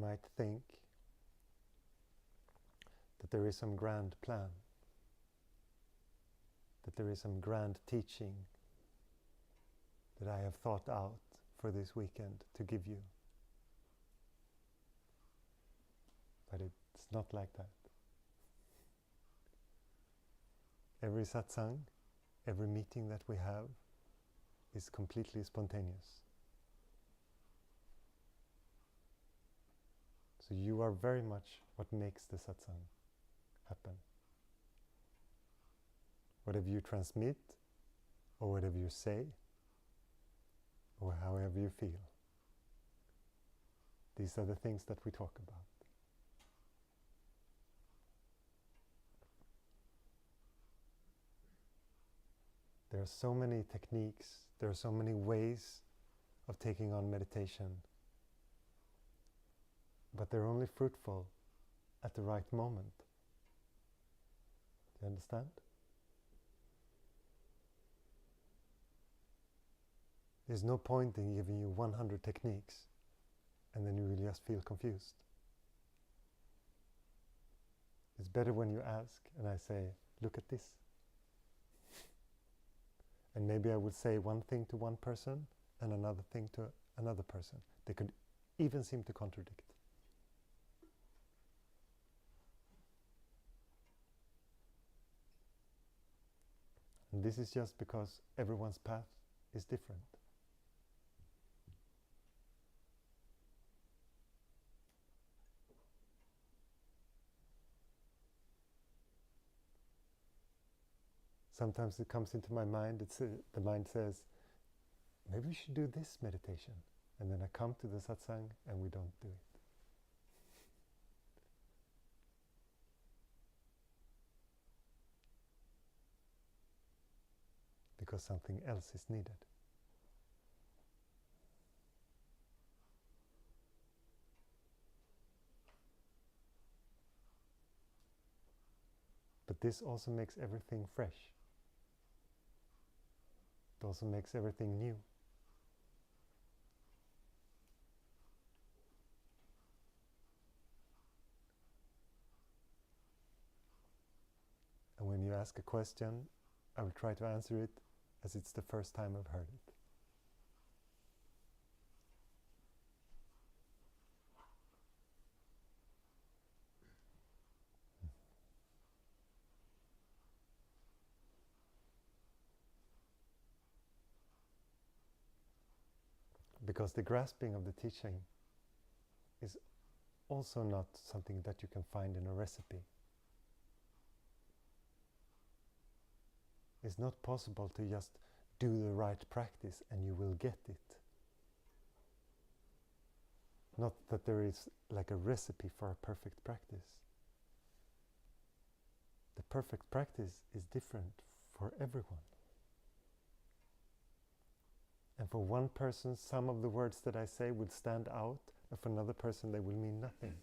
might think that there is some grand plan, that there is some grand teaching that I have thought out for this weekend to give you. But it's not like that. Every satsang, every meeting that we have is completely spontaneous. So you are very much what makes the satsang happen. Whatever you transmit, or whatever you say, or however you feel. These are the things that we talk about. There are so many techniques, there are so many ways of taking on meditation, but they're only fruitful at the right moment. Do you understand? There's no point in giving you 100 techniques and then you will just feel confused. It's better when you ask and I say, look at this. And maybe I would say one thing to one person and another thing to another person. They could even seem to contradict. And this is just because everyone's path is different. Sometimes it comes into my mind, the mind says, maybe we should do this meditation. And then I come to the satsang and we don't do it. Because something else is needed. But this also makes everything fresh. It also makes everything new. And when you ask a question, I will try to answer it as it's the first time I've heard it. Because the grasping of the teaching is also not something that you can find in a recipe. It's not possible to just do the right practice and you will get it. Not that there is like a recipe for a perfect practice. The perfect practice is different for everyone. And for one person, some of the words that I say will stand out, and for another person, they will mean nothing.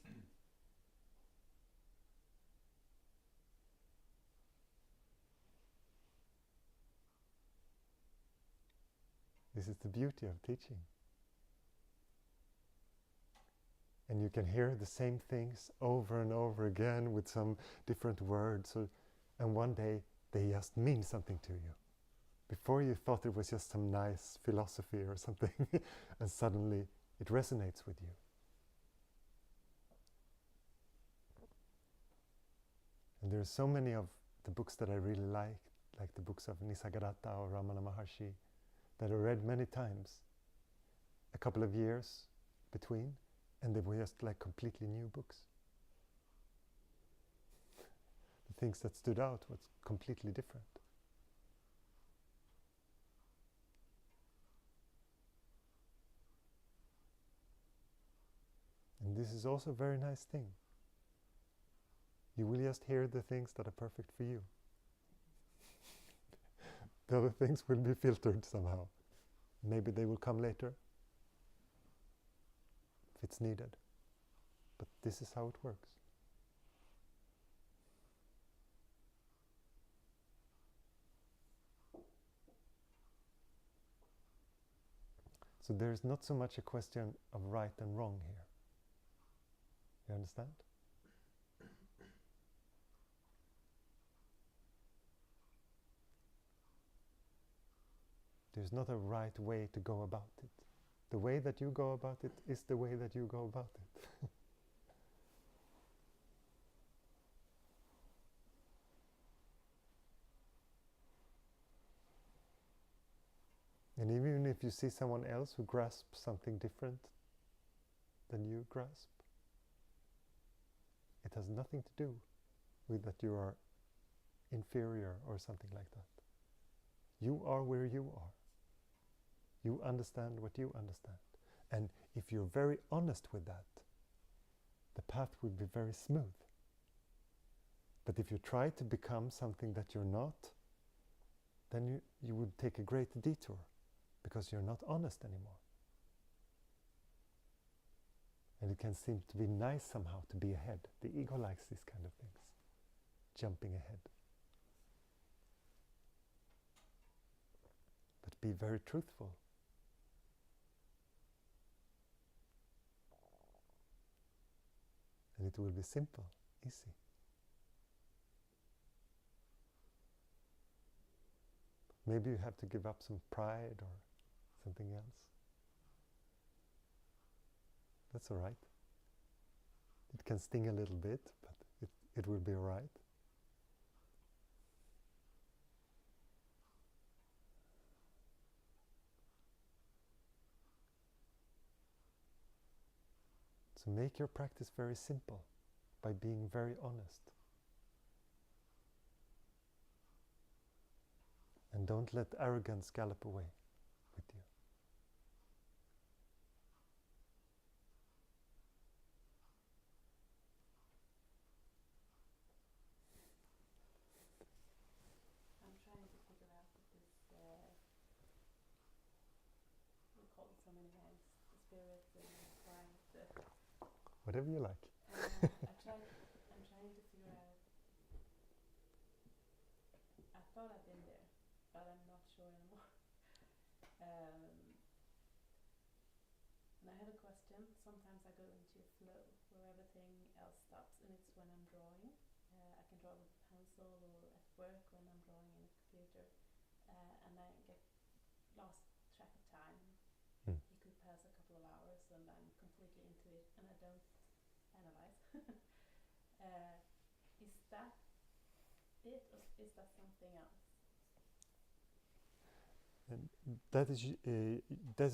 This is the beauty of teaching. And you can hear the same things over and over again with some different words, and one day they just mean something to you. Before you thought it was just some nice philosophy or something, and suddenly it resonates with you. And there are so many of the books that I really like the books of Nisargadatta or Ramana Maharshi, that I read many times, a couple of years between, and they were just like completely new books. The things that stood out was completely different. And this is also a very nice thing. You will just hear the things that are perfect for you. The other things will be filtered somehow. Maybe they will come later, if it's needed. But this is how it works. So there is not so much a question of right and wrong here. You understand? There's not a right way to go about it. The way that you go about it is the way that you go about it. And even if you see someone else who grasps something different than you grasp, it has nothing to do with that you are inferior or something like that. You are where you are. You understand what you understand. And if you're very honest with that, the path will be very smooth. But if you try to become something that you're not, then you would take a great detour, because you're not honest anymore. And it can seem to be nice somehow to be ahead. The ego likes these kind of things, jumping ahead. But be very truthful. And it will be simple, easy. Maybe you have to give up some pride or something else. That's all right. It can sting a little bit, but it will be all right. So make your practice very simple by being very honest. And don't let arrogance gallop away with you. I'm trying to figure out this, we call it so many names, the spirit, the Christ, Whatever you like. I'm trying to figure out, I thought I'd been there, but I'm not sure anymore. And I have a question. Sometimes I go into a flow where everything else stops, and it's when I'm drawing. I can draw with a pencil or at work when I'm drawing in a computer, and I get lost track of time. It could pass a couple of hours and I'm completely into it and I don't analyze. Is that it, or is that something else? And that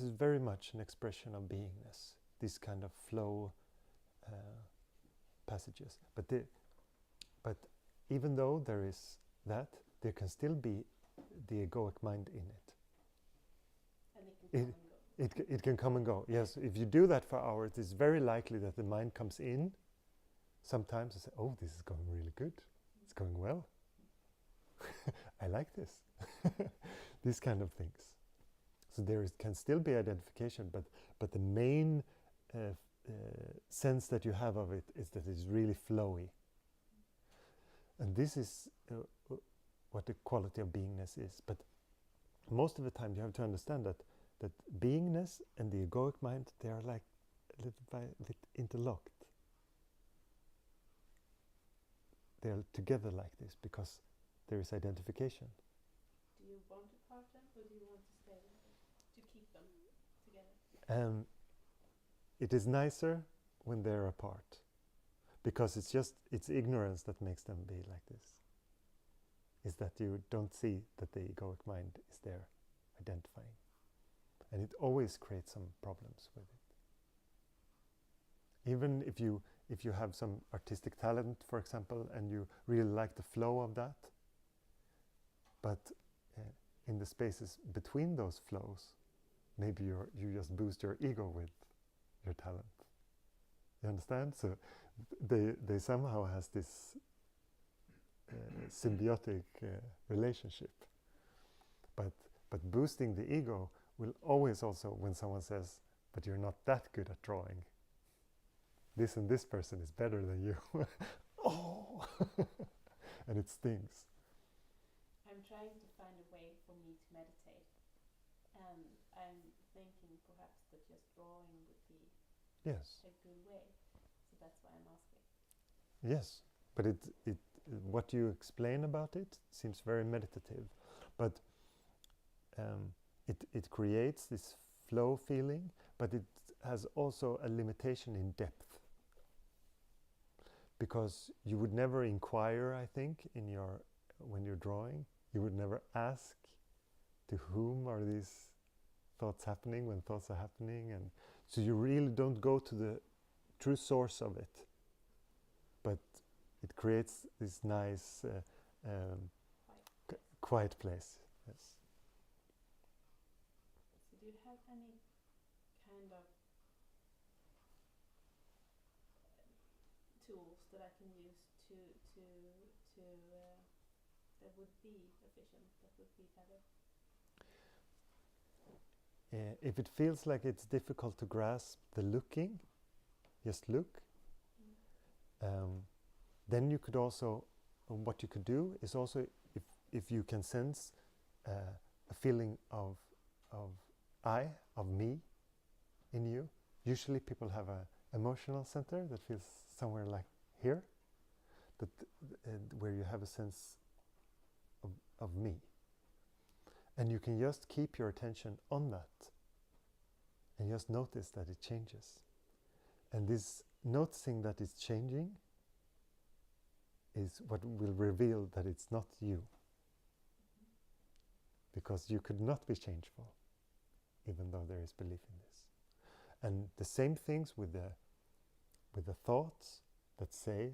is very much an expression of beingness, this kind of flow passages. But even though there is that, there can still be the egoic mind in it. And it can come and go. It can come and go. Yes, if you do that for hours, it's very likely that the mind comes in sometimes and says, oh, this is going really good. It's going well. I like this. These kind of things. So there can still be identification, but the main sense that you have of it is that it's really flowy. And this is what the quality of beingness is. But most of the time you have to understand that beingness and the egoic mind, they are like a little bit interlocked. They are together like this because there is identification. Do you want to part them, or do you want to stay with them, to keep them together? It is nicer when they're apart, because it's ignorance that makes them be like this. Is that you don't see that the egoic mind is there identifying. And it always creates some problems with it. Even if you have some artistic talent, for example, and you really like the flow of that, but in the spaces between those flows, maybe you just boost your ego with your talent. You understand? So they somehow has this symbiotic relationship. But boosting the ego will always also, when someone says, but you're not that good at drawing, this and this person is better than you. Oh! And it stings. I'm trying to find a way for me to meditate, and I'm thinking perhaps that just drawing would be Yes. a good way. So that's why I'm Yes, but what you explain about it seems very meditative, but it creates this flow feeling, but it has also a limitation in depth, because you would never inquire, I think, when you're drawing, you would never ask to whom are these thoughts happening when thoughts are happening, and so you really don't go to the true source of it, but it creates this nice quiet place. Yes. So do you have any kind of tools that I can use to that would be efficient, that would be better? If it feels like it's difficult to grasp the looking, just look. Then you could also, what you could do is also, if you can sense a feeling of me in you. Usually people have an emotional center that feels somewhere like here, where you have a sense of me. And you can just keep your attention on that and just notice that it changes. And this noticing that it's changing is what will reveal that it's not you. Because you could not be changeful, even though there is belief in this. And the same things with the thoughts that say,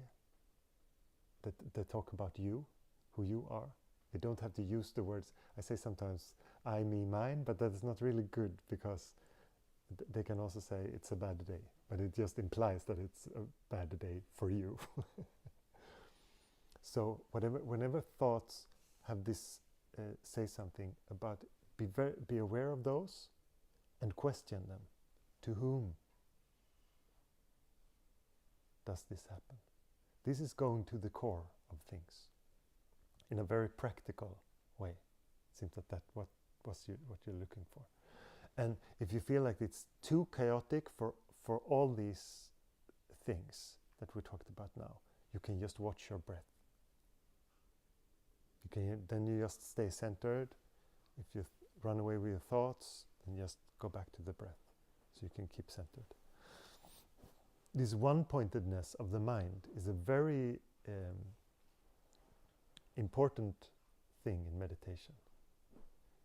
that talk about you, who you are. They don't have to use the words. I say sometimes I, me, mine, but that's not really good, because they can also say it's a bad day, but it just implies that it's a bad day for you. So whenever thoughts have this, say something about, be aware of those and question them. To whom does this happen? This is going to the core of things in a very practical way. It seems that what you're looking for. And if you feel like it's too chaotic for all these things that we talked about now, you can just watch your breath. Then you just stay centered. If you run away with your thoughts, then just go back to the breath, so you can keep centered. This one-pointedness of the mind is a very important thing in meditation.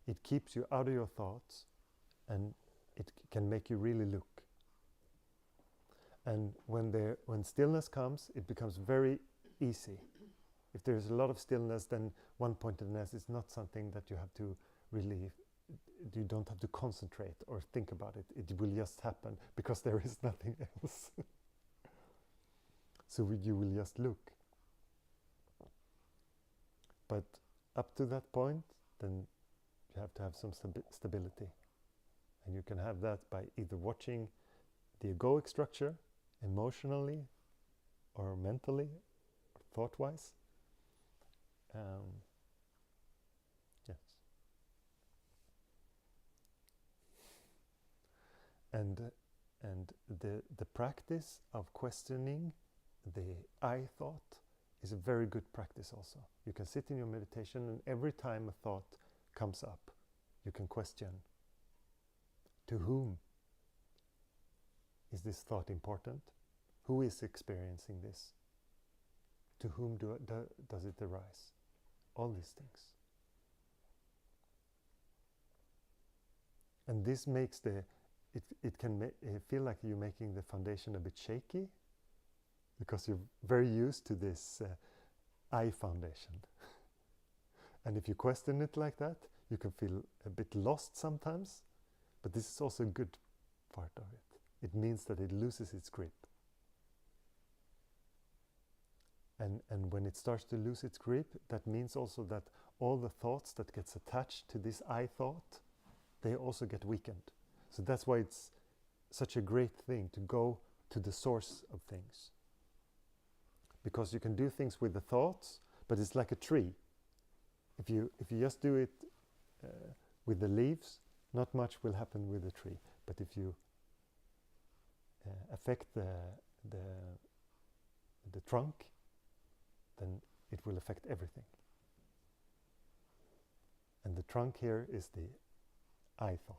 It keeps you out of your thoughts, and it can make you really look. And when stillness comes, it becomes very easy. If there's a lot of stillness, then one-pointedness is not something that you have to really, you don't have to concentrate or think about it. It will just happen because there is nothing else. So you will just look. But up to that point, then you have to have some stability. And you can have that by either watching the egoic structure emotionally or mentally or thought-wise. Yes. And the practice of questioning the I thought is a very good practice also. You can sit in your meditation, and every time a thought comes up, you can question, to whom is this thought important? Who is experiencing this? To whom does it arise? All these things. And this makes it can feel like you're making the foundation a bit shaky, because you're very used to this I foundation. And if you question it like that, you can feel a bit lost sometimes, but this is also a good part of it. It means that it loses its grip. And when it starts to lose its grip, that means also that all the thoughts that gets attached to this I thought, they also get weakened. So that's why it's such a great thing to go to the source of things. Because you can do things with the thoughts, but it's like a tree. If you just do it with the leaves, not much will happen with the tree. But if you affect the trunk, it will affect everything. And the trunk here is the I thought.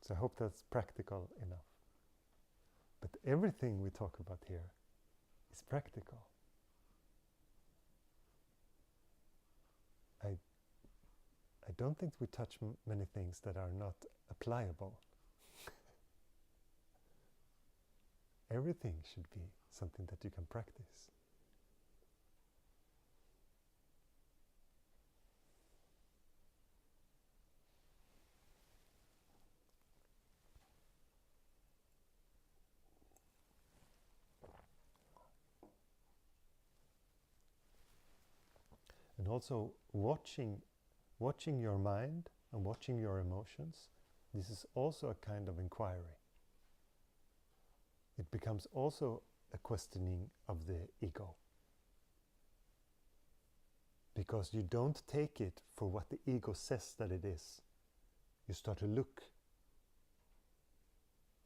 So I hope that's practical enough. But everything we talk about here is practical. I don't think we touch many things that are not applicable. Everything should be something that you can practice. And also watching your mind and watching your emotions, this is also a kind of inquiry. It becomes also a questioning of the ego. Because you don't take it for what the ego says that it is. You start to look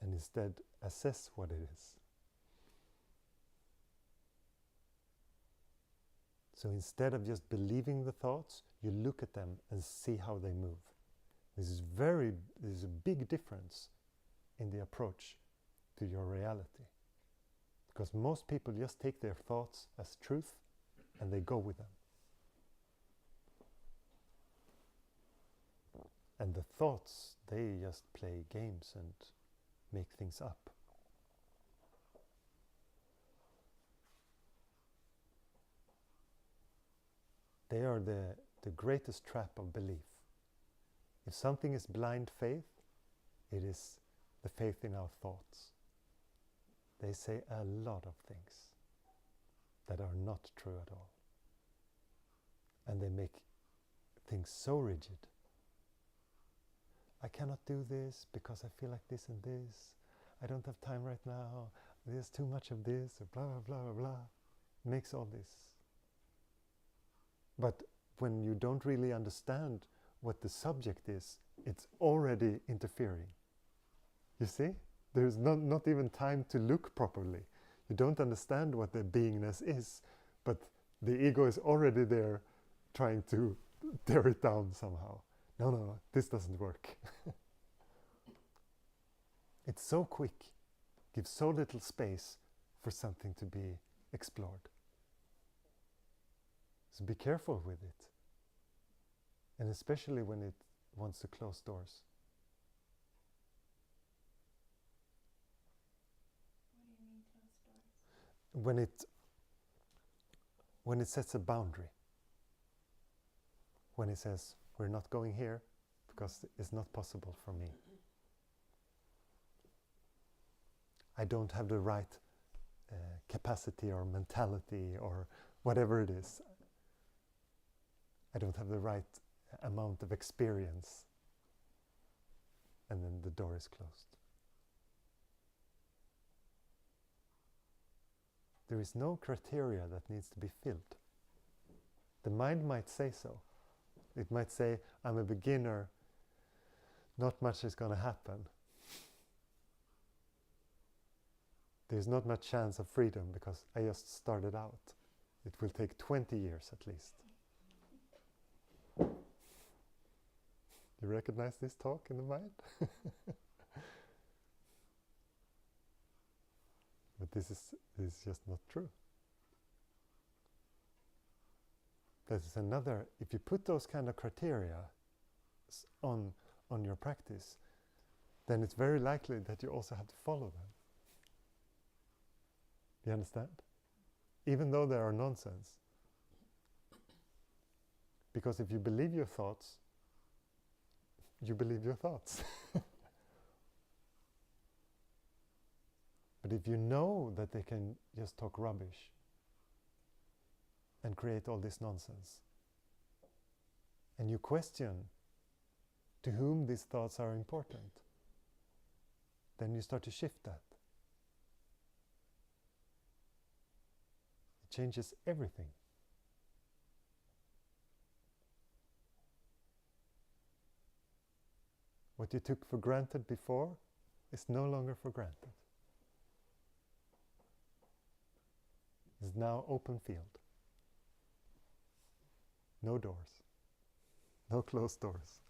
and instead assess what it is. So instead of just believing the thoughts, you look at them and see how they move. This is a big difference in the approach to your reality. Because most people just take their thoughts as truth and they go with them. And the thoughts, they just play games and make things up. They are the greatest trap of belief. If something is blind faith, it is the faith in our thoughts. They say a lot of things that are not true at all. And they make things so rigid. I cannot do this because I feel like this and this. I don't have time right now. There's too much of this, or blah, blah, blah, blah, blah. It makes all this. But when you don't really understand what the subject is, it's already interfering. You see? There's not even time to look properly. You don't understand what the beingness is, but the ego is already there trying to tear it down somehow. No, this doesn't work. It's so quick, gives so little space for something to be explored. So be careful with it. And especially when it wants to close doors. What do you mean close doors? When it sets a boundary. When it says, we're not going here because it's not possible for me. I don't have the right capacity or mentality or whatever it is. I don't have the right amount of experience. And then the door is closed. There is no criteria that needs to be filled. The mind might say so. It might say, I'm a beginner, not much is going to happen. There's not much chance of freedom because I just started out. It will take 20 years at least. You recognize this talk in the mind? But this is just not true. That is another, if you put those kind of criteria on your practice, then it's very likely that you also have to follow them. You understand? Even though they are nonsense. Because if you believe your thoughts, you believe your thoughts. But if you know that they can just talk rubbish and create all this nonsense, and you question to whom these thoughts are important, then you start to shift that. It changes everything. What you took for granted before is no longer for granted. is now open field. No doors. No closed doors.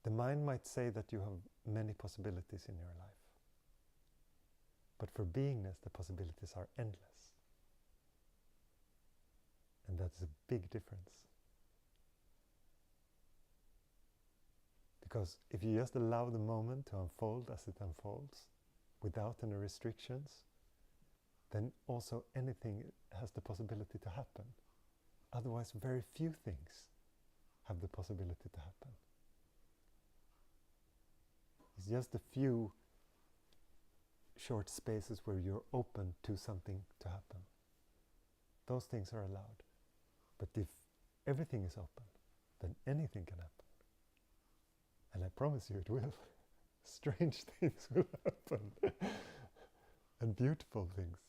The mind might say that you have many possibilities in your life. But for beingness, the possibilities are endless. And that's a big difference. Because if you just allow the moment to unfold as it unfolds, without any restrictions, then also anything has the possibility to happen. Otherwise, very few things have the possibility to happen. It's just a few short spaces where you're open to something to happen. Those things are allowed. But if everything is open, then anything can happen. And I promise you it will. Strange things will happen. And beautiful things.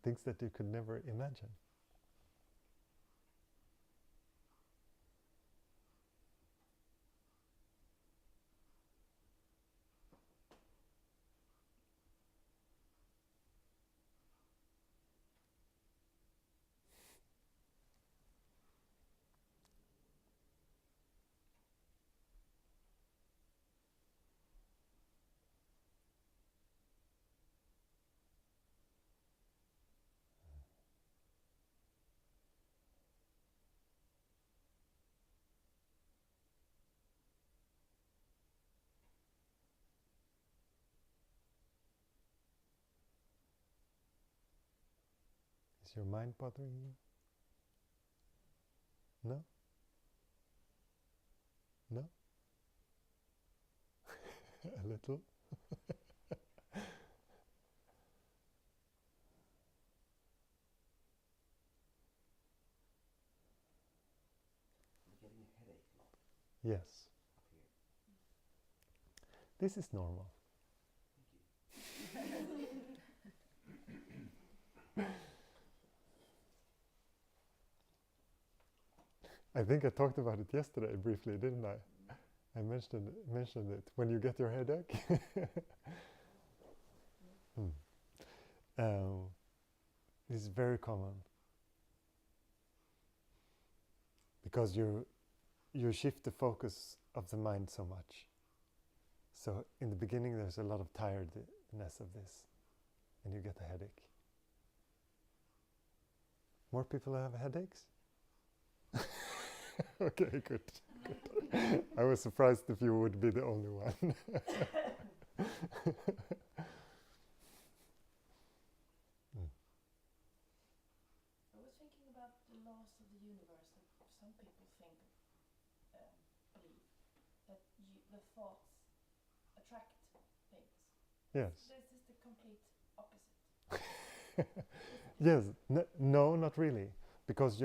Things that you could never imagine. Is your mind bothering you? No? No? A little? I'm getting a headache. Yes. Up here. This is normal. Thank you. I think I talked about it yesterday briefly, didn't I? I mentioned it. When you get your headache. This is very common. Because you shift the focus of the mind so much. So in the beginning there's a lot of tiredness of this. And you get a headache. More people have headaches? Okay, good. I was surprised if you would be the only one. I was thinking about the laws of the universe that some people believe that the thoughts attract things. Yes. This is the complete opposite. Yes. No, not really. Because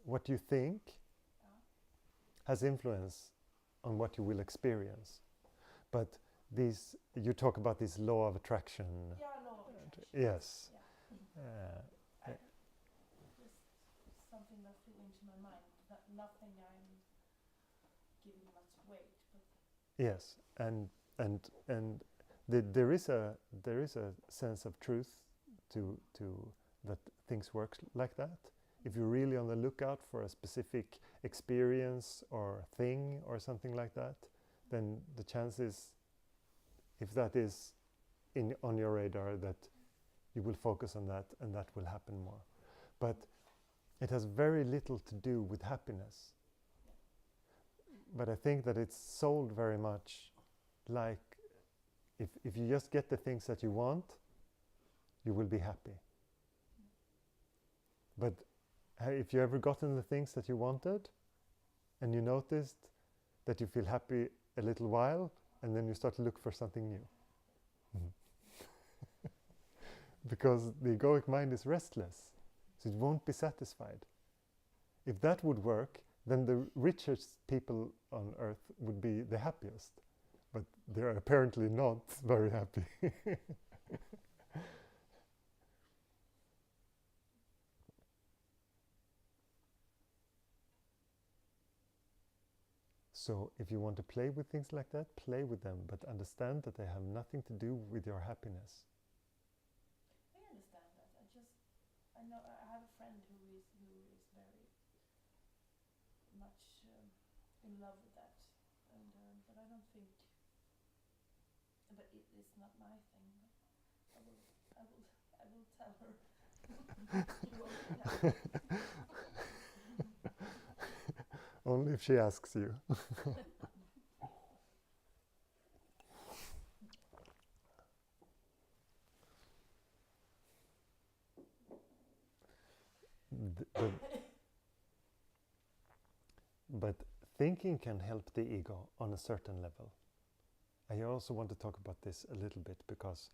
what you think has influence on what you will experience. But you talk about this law of attraction. Yeah, law of attraction. Yes. Yeah. Just something that flew into my mind. Nothing I'm giving much weight. But Yes, and there is a sense of truth to that things work like that. If you're really on the lookout for a specific experience or thing or something like that, then the chances, if that is on your radar, that you will focus on that and that will happen more. But it has very little to do with happiness. But I think that it's sold very much like if you just get the things that you want, you will be happy. But if you ever gotten the things that you wanted and you noticed that you feel happy a little while and then you start to look for something new? Because the egoic mind is restless, so it won't be satisfied. If that would work, then the richest people on earth would be the happiest. But they're apparently not very happy. So if you want to play with things like that, play with them, but understand that they have nothing to do with your happiness. I understand that. I know I have a friend who is very much in love with that, and but I don't think. But it's not my thing. I will tell her. You won't be happy. Only if she asks you. But thinking can help the ego on a certain level. I also want to talk about this a little bit because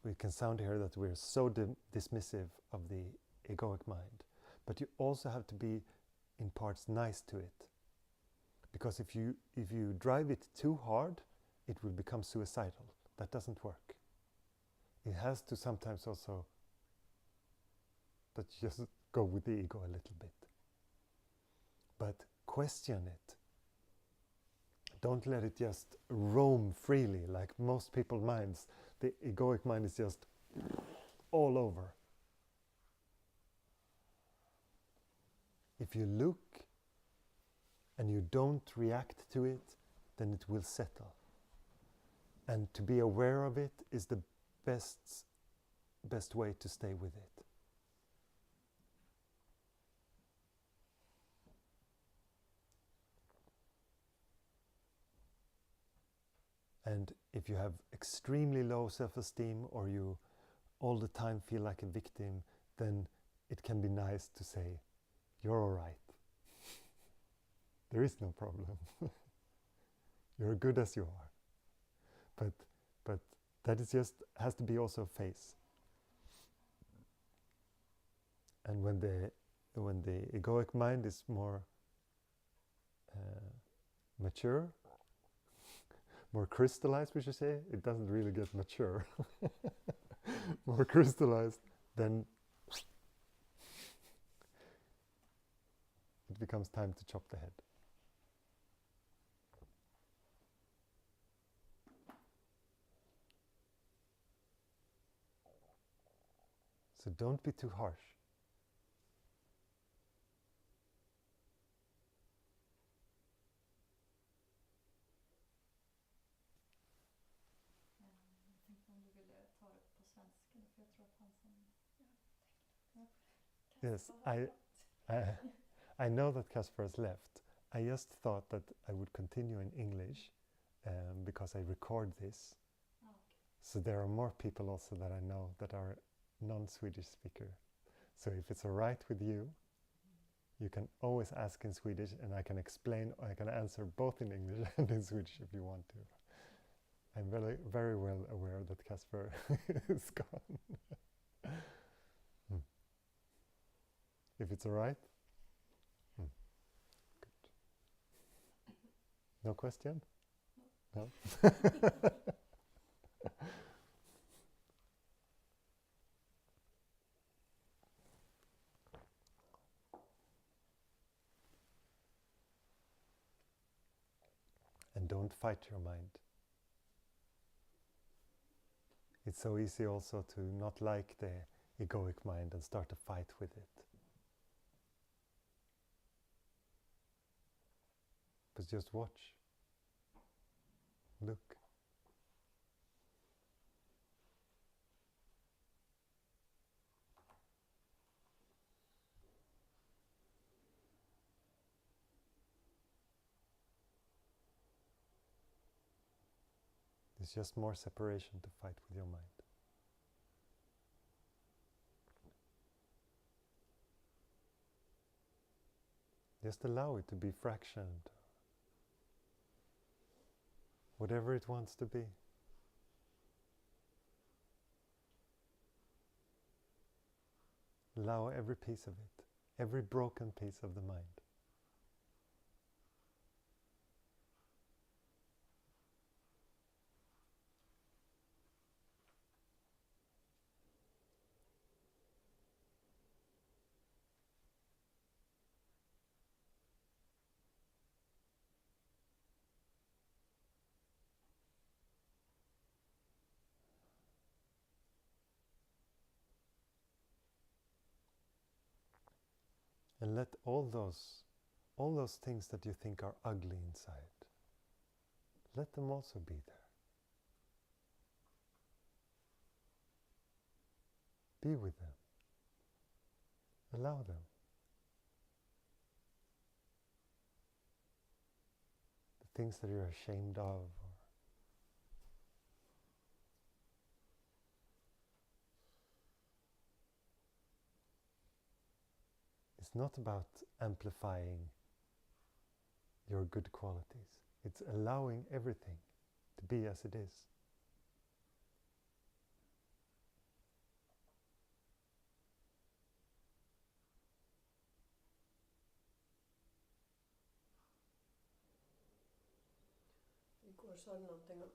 we can sound here that we're so dismissive of the egoic mind. But you also have to be in parts nice to it. Because if you drive it too hard, it will become suicidal. That doesn't work. It has to sometimes also that you just go with the ego a little bit. But question it. Don't let it just roam freely like most people's minds. The egoic mind is just all over. If you look and you don't react to it, then it will settle. And to be aware of it is the best way to stay with it. And if you have extremely low self-esteem or you all the time feel like a victim, then it can be nice to say, you're all right. There is no problem. You're good as you are. But that is just has to be also a phase. And when the egoic mind is more mature, more crystallized, we should say, it doesn't really get mature. More crystallized, then it becomes time to chop the head. So don't be too harsh. Jag tänkte om du ville ta det på svenska, för jag tror att han som... Yes, I know that Casper has left. I just thought that I would continue in English because I record this. Okay. So there are more people also that I know that are non-Swedish speaker. So if it's all right with you, you can always ask in Swedish and I can explain, or I can answer both in English and in Swedish if you want to. I'm very, very well aware that Casper is gone. If it's all right? Good. No question? No? And don't fight your mind. It's so easy also to not like the egoic mind and start a fight with it. But just watch. Look. There's just more separation to fight with your mind. Just allow it to be fractioned. Whatever it wants to be. Allow every piece of it, every broken piece of the mind. And let all those things that you think are ugly inside, let them also be there. Be with them. Allow them. The things that you're ashamed of. It's not about amplifying your good qualities. It's allowing everything to be as it is. Igår sa du någonting om,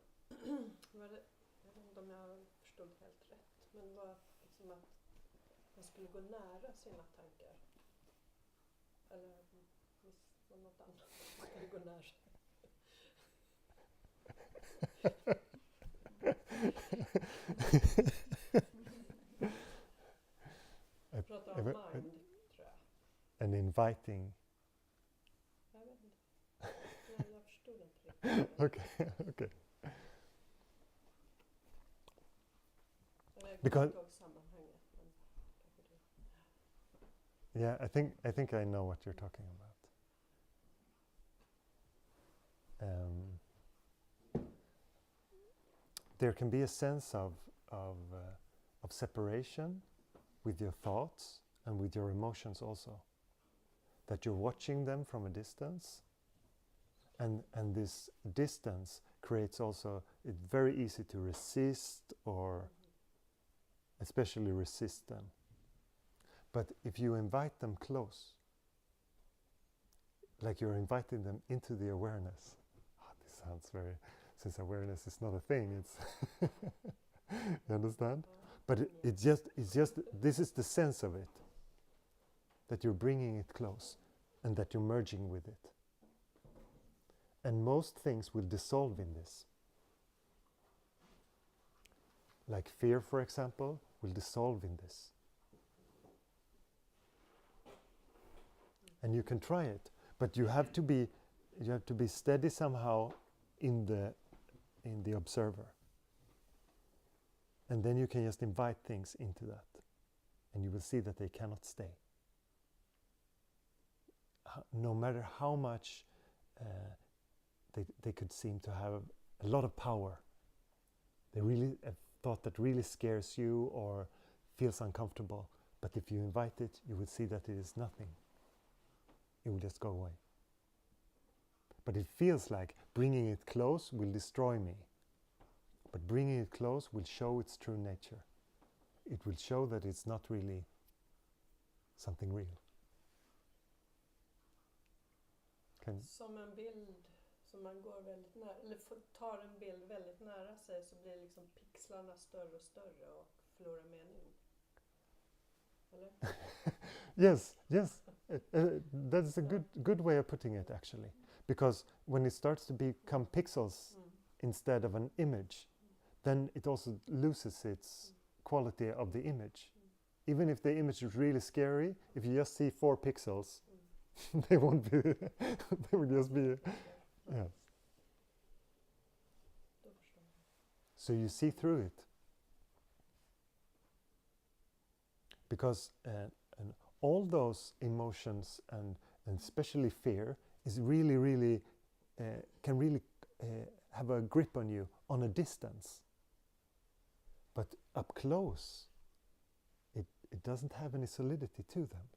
jag vet inte om jag förstod helt rätt, men det var liksom att man skulle gå nära sina tankar. Eller visst var något annat man skulle gå nära. Jag pratar om mind, tror jag. And inviting. Jag vet inte. Jag förstod inte riktigt. Okay. Because yeah, I think I know what you're talking about. There can be a sense of separation with your thoughts and with your emotions also. That you're watching them from a distance, and this distance creates also, it's very easy to resist, or especially resist them. But if you invite them close, like you're inviting them into the awareness, this sounds very, since awareness is not a thing, it's you understand? But it's just this is the sense of it, that you're bringing it close and that you're merging with it. And most things will dissolve in this. Like fear, for example, will dissolve in this. And you can try it, but you have to be steady somehow in the observer. And then you can just invite things into that, and you will see that they cannot stay. No matter how much they could seem to have a lot of power, they really a thought that really scares you or feels uncomfortable. But if you invite it, you will see that it is nothing. It will just go away. But it feels like bringing it close will destroy me. But bringing it close will show its true nature. It will show that it's not really something real. Som en bild som man går väldigt nära, eller tar en bild väldigt nära sig, så blir liksom pixlarna större och större och förlorar mening. Eller? Yes. That's a good way of putting it, actually. Because when it starts to become pixels instead of an image, then it also loses its quality of the image. Even if the image is really scary, if you just see 4 pixels, they won't be, they will just be, yes. So you see through it. Because and all those emotions and especially fear is really can really have a grip on you on a distance. But up close, it doesn't have any solidity to them.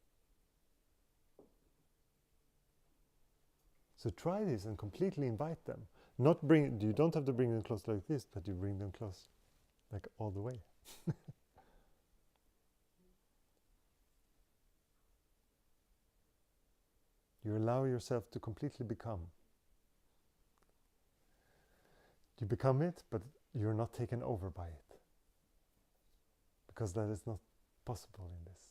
So try this and completely invite them. You don't have to bring them close like this, but you bring them close like all the way. You allow yourself to completely become. You become it, but you're not taken over by it. Because that is not possible in this.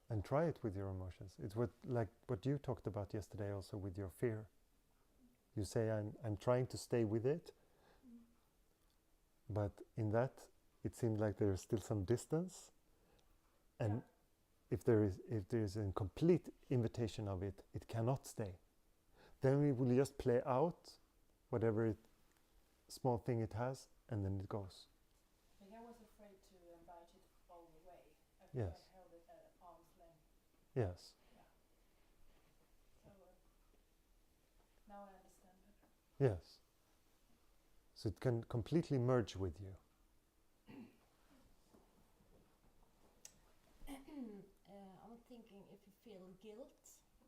And try it with your emotions. It's like what you talked about yesterday also with your fear. You say, I'm trying to stay with it, but in that it seemed like there is still some distance, and if there is a complete invitation of it, it cannot stay. Then we will just play out whatever small thing it has, and then it goes. Like I was afraid to invite it all the way. Yes. I held it at arm's length. Yes. So now I understand better. Yes. So it can completely merge with you. I'm thinking if you feel guilt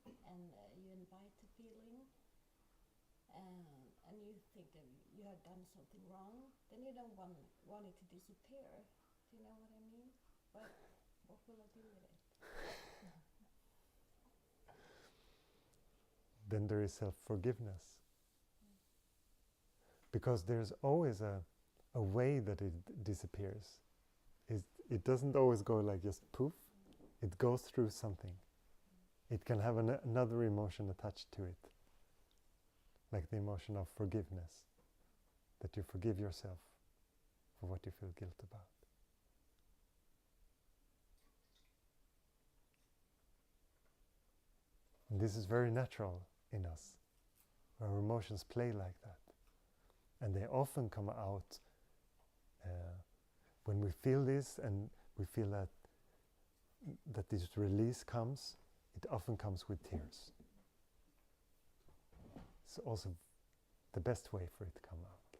and you invite the feeling and you think that you have done something wrong, then you don't want it to disappear. Do you know what I mean? But what will I do with it? Then there is self-forgiveness. Because there's always a way that it disappears. It doesn't always go like just poof. It goes through something. It can have another emotion attached to it. Like the emotion of forgiveness. That you forgive yourself for what you feel guilt about. And this is very natural in us. Our emotions play like that. And they often come out when we feel this, and we feel that this release comes, it often comes with tears. It's also the best way for it to come out.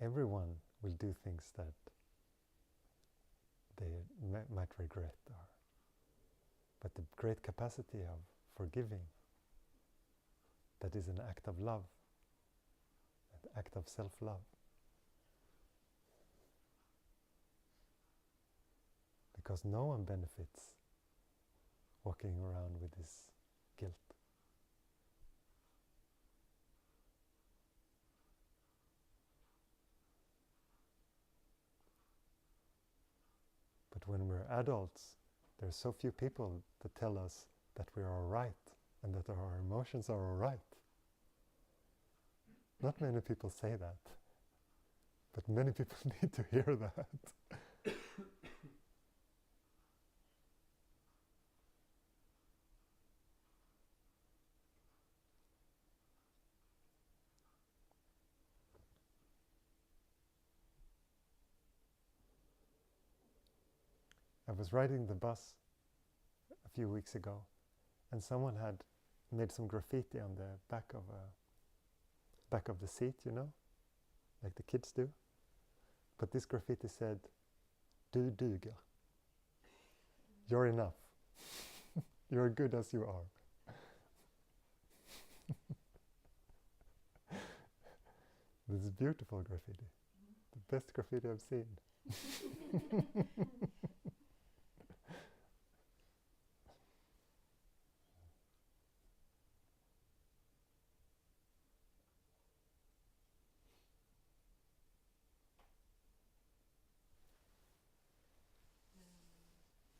Everyone will do things that they might regret, but the great capacity of forgiving, that is an act of love, an act of self-love. Because no one benefits walking around with this guilt. But when we're adults, there are so few people that tell us that we are all right and that our emotions are all right. Not many people say that, but many people need to hear that. I was riding the bus a few weeks ago, and someone had made some graffiti on the back of the seat, you know, like the kids do. But this graffiti said, "Du duger. You're enough. You're good as you are." This is beautiful graffiti. The best graffiti I've seen.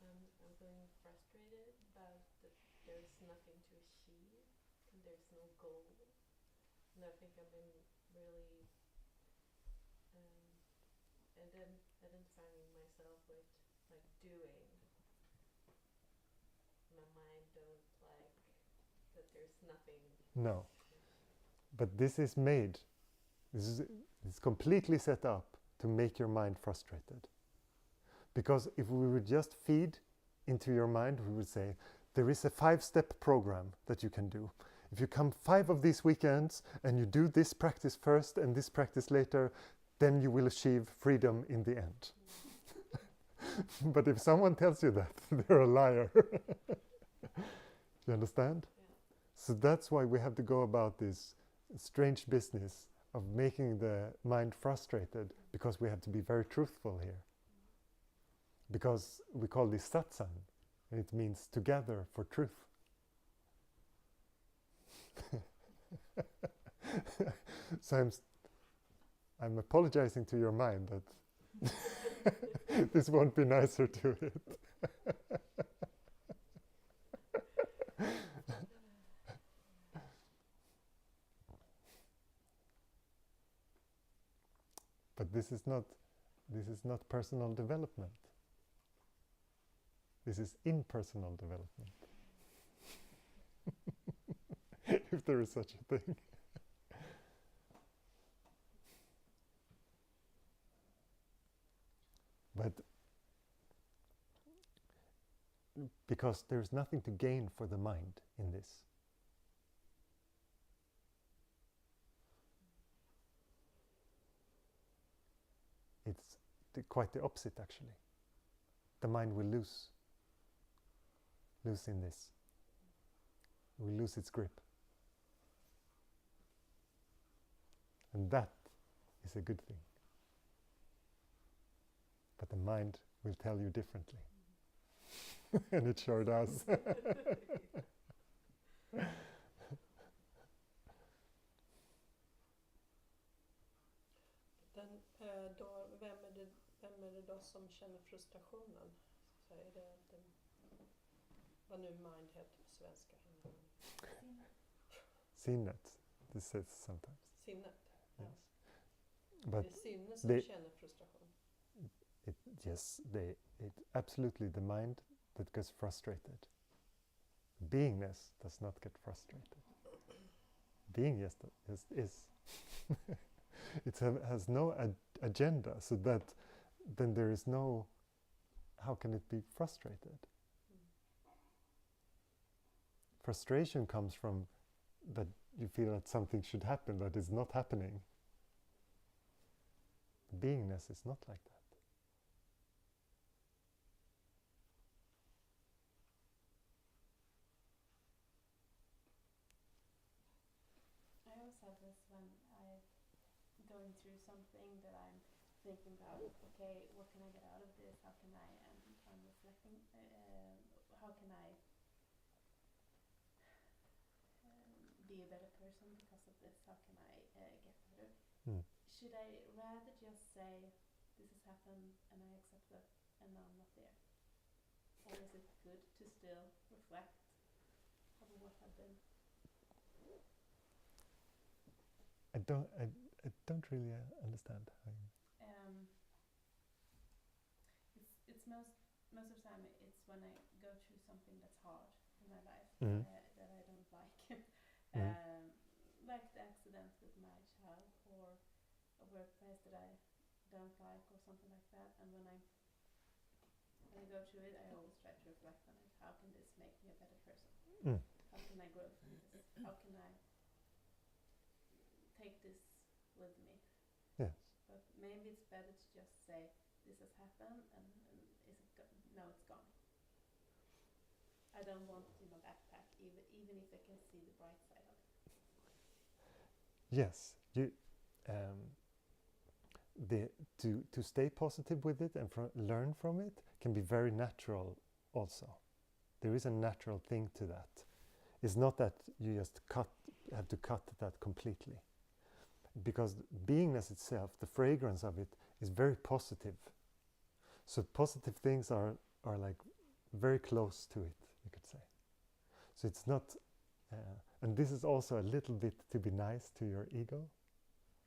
I'm feeling frustrated about that there's nothing to achieve and there's no goal. And I think I've been really and then identifying myself with like doing. My mind don't like that there's nothing. No. But this is made. It's completely set up to make your mind frustrated. Because if we would just feed into your mind, we would say, there is a 5-step program that you can do. If you come 5 of these weekends and you do this practice first and this practice later, then you will achieve freedom in the end. But if someone tells you that, they're a liar. You understand? Yeah. So that's why we have to go about this strange business of making the mind frustrated, because we have to be very truthful here. Because we call this satsang, and it means together for truth. So I'm apologizing to your mind that this won't be nicer to it. But this is not personal development. This is impersonal development. If there is such a thing. But because there's nothing to gain for the mind in this. It's quite the opposite, actually. The mind will lose in this. It will lose its grip. And that is a good thing. But the mind will tell you differently. And it sure does. Då, vem är det då som känner frustrationen? Så är det vad nu mind heter på svenska? Sinnet, this says sometimes. Sinnet? Yes. Ja. But det är sinnet som känner frustration. Absolutely the mind that gets frustrated. Beingness does not get frustrated. Beingness is. It has no agenda, so that then there is no, how can it be frustrated? Frustration comes from that you feel that something should happen that is not happening. Beingness is not like that. I always have this when I'm going through something that I'm thinking about, okay, what can I get out of this? How can I, and I'm reflecting, how can I be a better person because of this? How can I get better? Should I rather just say, this has happened and I accept it and now I'm not there? Or is it good to still reflect over what I've been? I don't really understand. It's most of the time it's when I go through something that's hard in my life that I don't like, like the accident with my child or a workplace that I don't like or something like that. And when I go through it, I always try to reflect on it. How can this make me a better person? How can I grow from this? How can I take this with me? Yes. But maybe it's better to just say, this has happened and is it now it's gone. I don't want it in my backpack, even if I can see the bright side of it. Yes, to stay positive with it and learn from it can be very natural also. There is a natural thing to that. It's not that you just have to cut that completely. Because beingness itself, the fragrance of it, is very positive. So positive things are like very close to it, you could say. So it's not, and this is also a little bit to be nice to your ego,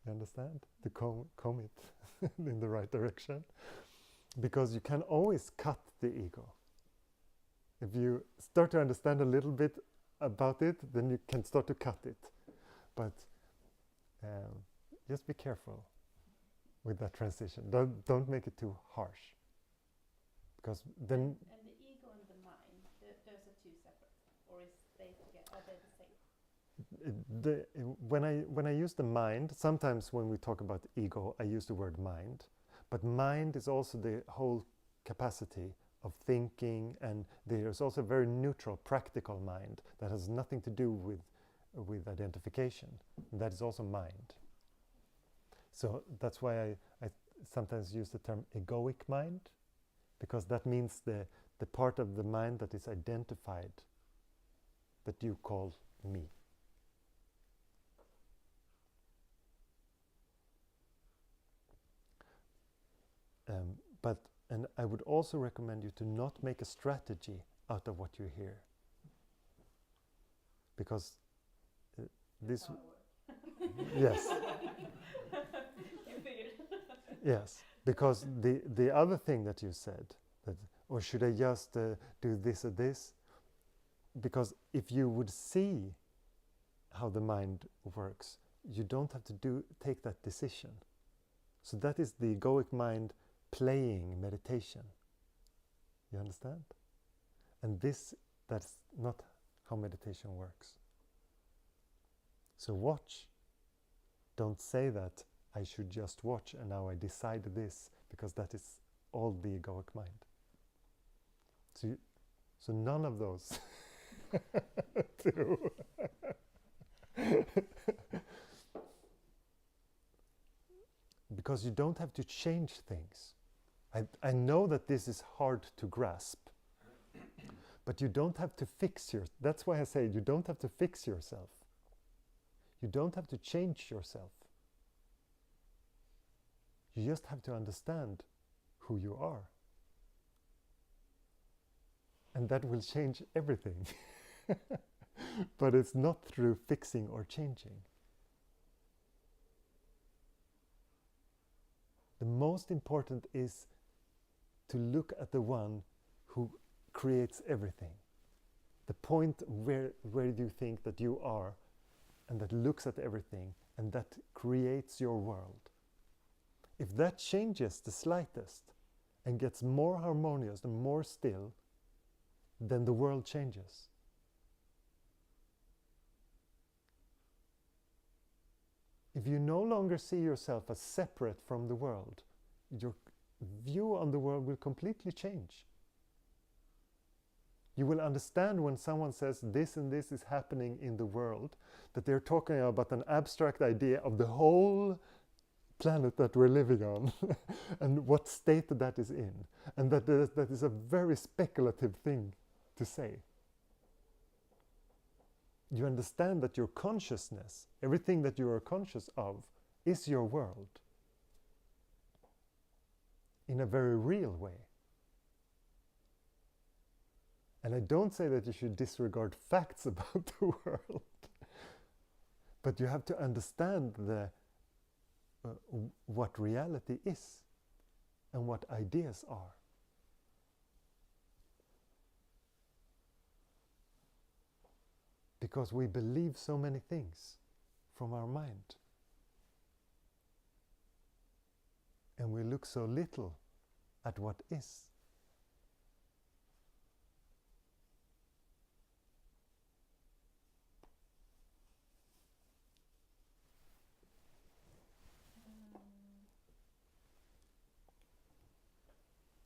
you understand? To comb it in the right direction. Because you can always cut the ego. If you start to understand a little bit about it, then you can start to cut it. But just be careful with that transition. Don't make it too harsh, because then. And the ego and the mind, those are two separate, or is they together? Are they the same? When I use the mind, sometimes when we talk about ego, I use the word mind, but mind is also the whole capacity of thinking, and there's also a very neutral, practical mind that has nothing to do with identification. That is also mind. So that's why I sometimes use the term egoic mind, because that means the part of the mind that is identified, that you call me. And I would also recommend you to not make a strategy out of what you hear, because this. Yes. You figured. Yes, because the other thing that you said, that, or should I just do this or this? Because if you would see how the mind works, you don't have to take that decision. So that is the egoic mind playing meditation. You understand? And that's not how meditation works. So watch. Don't say that I should just watch and now I decide this, because that is all the egoic mind. So none of those two. Because you don't have to change things. I know that this is hard to grasp, but you don't have to that's why I say you don't have to fix yourself. You don't have to change yourself. You just have to understand who you are. And that will change everything. But it's not through fixing or changing. The most important is to look at the one who creates everything. The point where you think that you are, and that looks at everything, and that creates your world. If that changes the slightest and gets more harmonious and more still, then the world changes. If you no longer see yourself as separate from the world, your view on the world will completely change. You will understand when someone says this and this is happening in the world, that they're talking about an abstract idea of the whole planet that we're living on and what state that is in. And that is a very speculative thing to say. You understand that your consciousness, everything that you are conscious of, is your world in a very real way. And I don't say that you should disregard facts about the world, but you have to understand what reality is and what ideas are. Because we believe so many things from our mind. And we look so little at what is.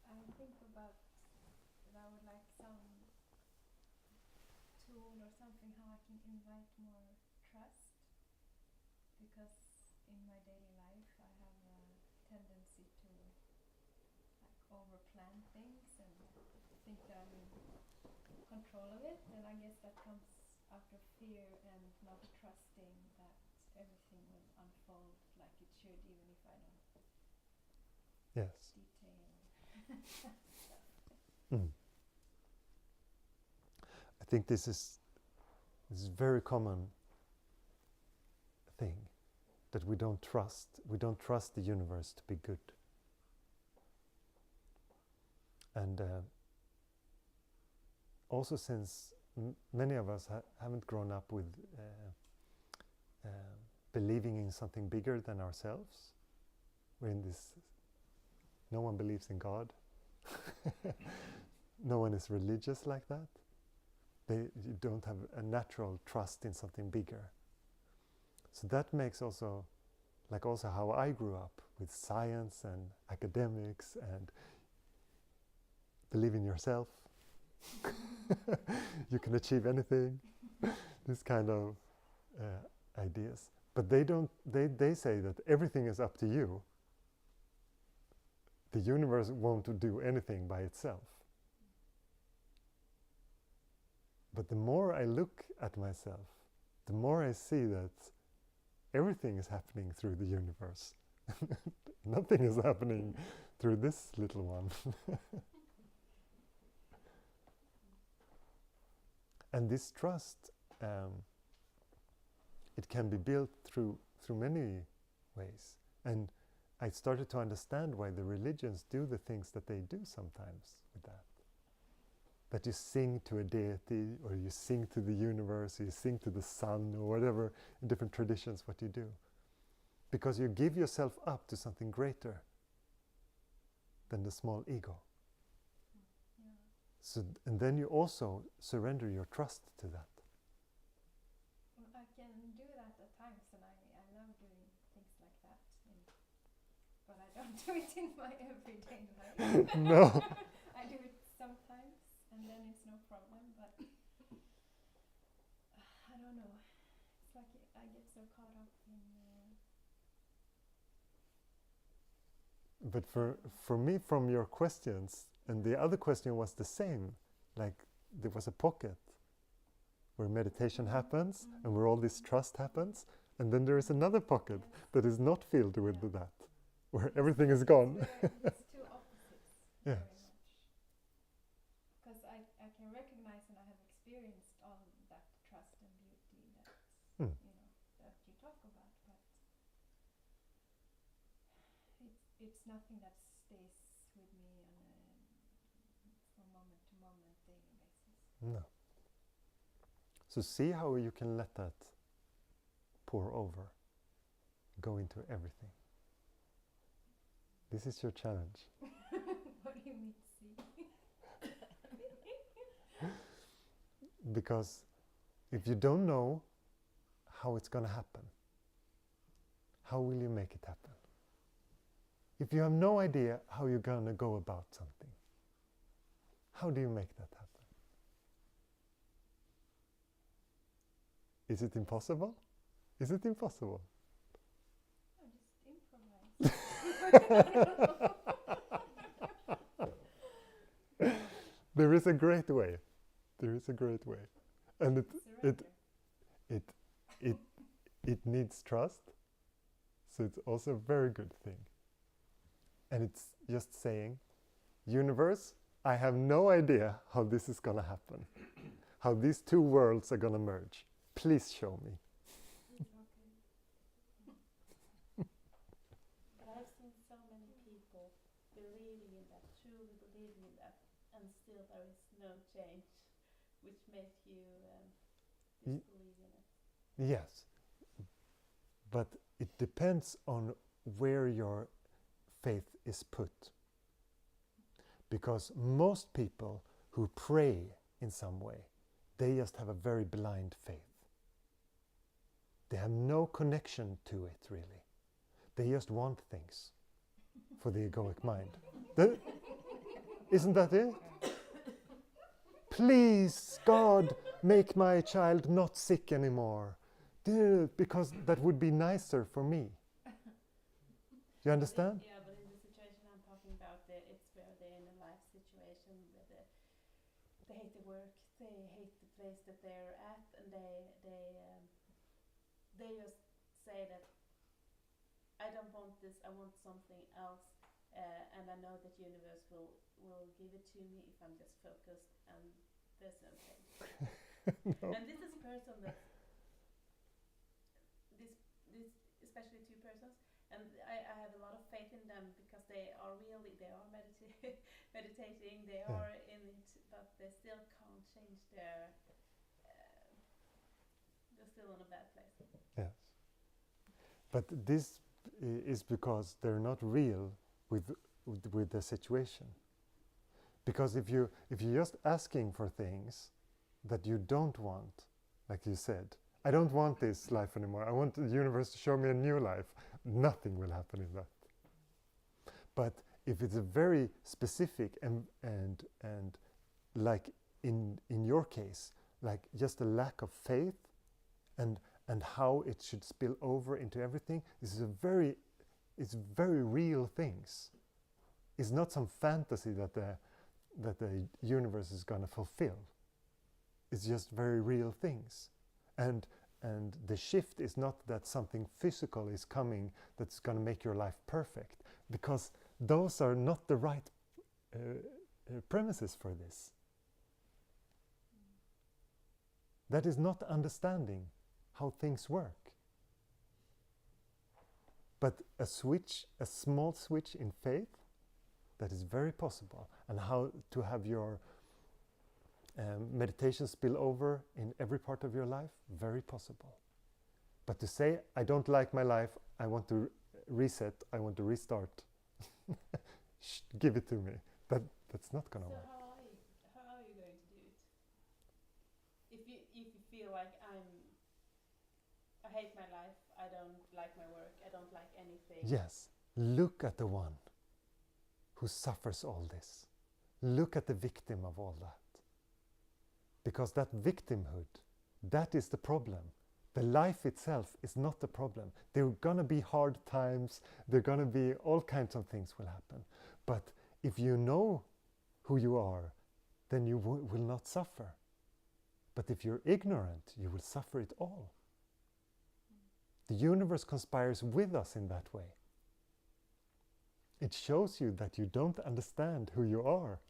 I think about that I would like some tool or something how I can invite more trust, because in my daily life I have a tendency to like overplan things and think that I'm in control of it, and I guess that comes out of fear and not trusting that everything will unfold like it should, even if I don't Yes. detail stuff. Mm. I think this is a very common thing, that we don't trust the universe to be good. And also since many of us haven't grown up with believing in something bigger than ourselves, we're in this, no one believes in God. No one is religious like that. You don't have a natural trust in something bigger. So that makes also how I grew up with science and academics and believe in yourself. You can achieve anything. This kind of ideas. But they say that everything is up to you. The universe won't do anything by itself. But the more I look at myself, the more I see that everything is happening through the universe. Nothing is happening through this little one. And this trust, it can be built through many ways. And I started to understand why the religions do the things that they do sometimes with that. That you sing to a deity, or you sing to the universe, or you sing to the sun, or whatever, in different traditions, what you do. Because you give yourself up to something greater than the small ego. Yeah. So, and then you also surrender your trust to that. Well, I can do that at times, and I love doing things like that. But I don't do it in my everyday life. No. I do it sometimes, and then it's no problem. But I don't know. It's like I get so caught up in. But for me, from your questions, and the other question was the same, like there was a pocket where meditation happens and where all this trust happens, and then there is another pocket that is not filled with that, where everything is gone. It's two opposites. Yes. Very much. Because I can recognize and I have experienced all that trust and beauty that that you talk about, but it's nothing that stays with me from moment to moment, daily basis. No. So see how you can let that pour over, go into everything. This is your challenge. What do you mean, see? Because if you don't know how it's going to happen, how will you make it happen? If you have no idea how you're going to go about something, how do you make that happen? Is it impossible? Is it impossible? I just improvise. There is a great way. There is a great way. And it needs trust. So it's also a very good thing. And it's just saying, universe, I have no idea how this is going to happen. How these two worlds are going to merge. Please show me. But I've seen so many people believing in that, truly believing in that, and still there is no change, which makes you disbelieve in it. Yes. But it depends on where your faith is put. Because most people who pray in some way, they just have a very blind faith. They have no connection to it, really. They just want things for the egoic mind. Isn't that it? Please, God, make my child not sick anymore. Because that would be nicer for me. You understand? Yeah, but in the situation I'm talking about, it's where they're in a life situation where they hate the work, they hate the place that they're at, and they just say that I don't want this, I want something else, and I know that universe will give it to me if I'm just focused, and there's no change. No. And this is a person that this especially two persons, and I have a lot of faith in them because they are meditating, they are in it, but they still can't change their they're still in a bad place. Yes. But this is because they're not real with the situation. Because if you're just asking for things that you don't want, like you said, I don't want this life anymore, I want the universe to show me a new life, nothing will happen in that. But if it's a very specific and like in your case, like just a lack of faith and how it should spill over into everything, it's very real things. It's not some fantasy that the universe is going to fulfill. It's just very real things. And the shift is not that something physical is coming that's going to make your life perfect, because those are not the right premises for this. That is not understanding how things work. But a switch, a small switch in faith, that is very possible. And how to have your meditation spill over in every part of your life, very possible. But to say, I don't like my life, I want to reset, I want to restart, give it to me. That's not going to work. How are you going to do it? If you feel like I hate my life, I don't like my work, I don't like anything. Yes, look at the one who suffers all this. Look at the victim of all that. Because that victimhood, that is the problem. The life itself is not the problem. There are going to be hard times, there are going to be all kinds of things will happen. But if you know who you are, then you will not suffer. But if you're ignorant, you will suffer it all. The universe conspires with us in that way. It shows you that you don't understand who you are,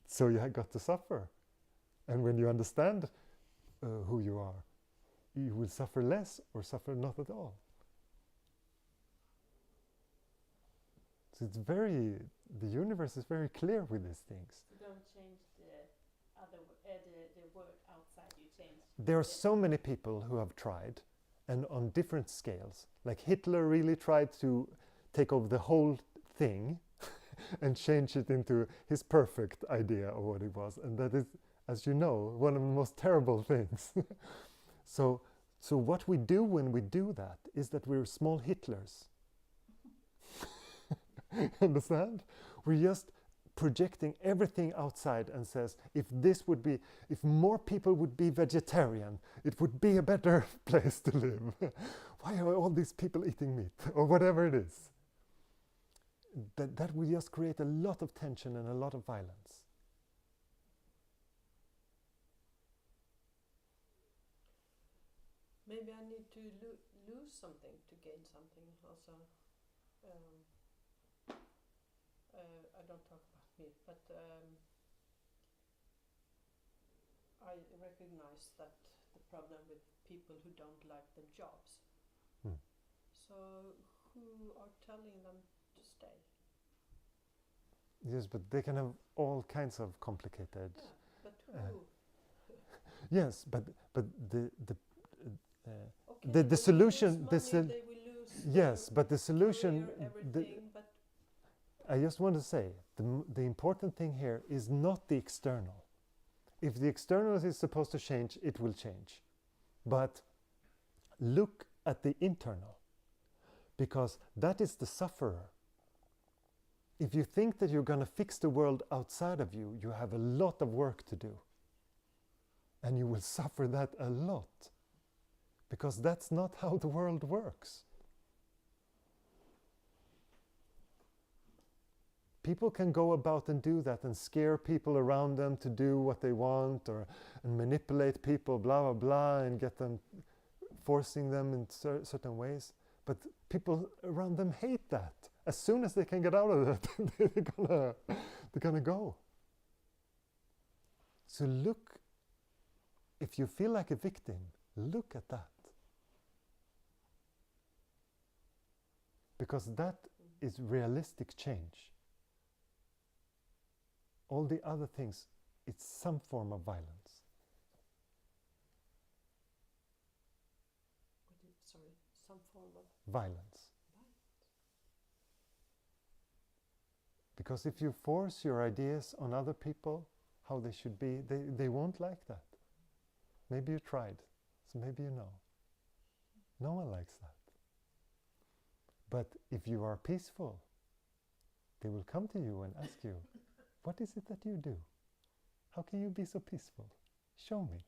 so you have got to suffer. And when you understand who you are, you will suffer less or suffer not at all. So it's the universe is very clear with these things. So don't change the word outside, you change. There are so many people who have tried, and on different scales. Like Hitler really tried to take over the whole thing and change it into his perfect idea of what it was. And that is, as you know, one of the most terrible things. So what we do when we do that is that we're small Hitlers. Understand? We're just projecting everything outside and says, if more people would be vegetarian, it would be a better place to live. Why are all these people eating meat? Or whatever it is. That will just create a lot of tension and a lot of violence. Maybe I need to lose something to gain something also. I don't talk about me, but I recognize that the problem with people who don't like their jobs. So who are telling them to stay? Yes, but they can have all kinds of complicated. Yeah, but who? Yes, but the Okay, the solution. They will lose Yes, but the solution. career, everything, but I just want to say the important thing here is not the external. If the external is supposed to change, it will change. But look at the internal, because that is the sufferer. If you think that you're going to fix the world outside of you, you have a lot of work to do. And you will suffer that a lot. Because that's not how the world works. People can go about and do that and scare people around them to do what they want, and manipulate people, blah, blah, blah, and get them, forcing them in certain ways. But people around them hate that. As soon as they can get out of it, they're gonna go. So look, if you feel like a victim, look at that. Because that is realistic change. All the other things, it's some form of violence. sorry, some form of Violence. Because if you force your ideas on other people, how they should be, they won't like that. Maybe you tried, so maybe you know. No one likes that. But if you are peaceful, they will come to you and ask you, what is it that you do? How can you be so peaceful? Show me.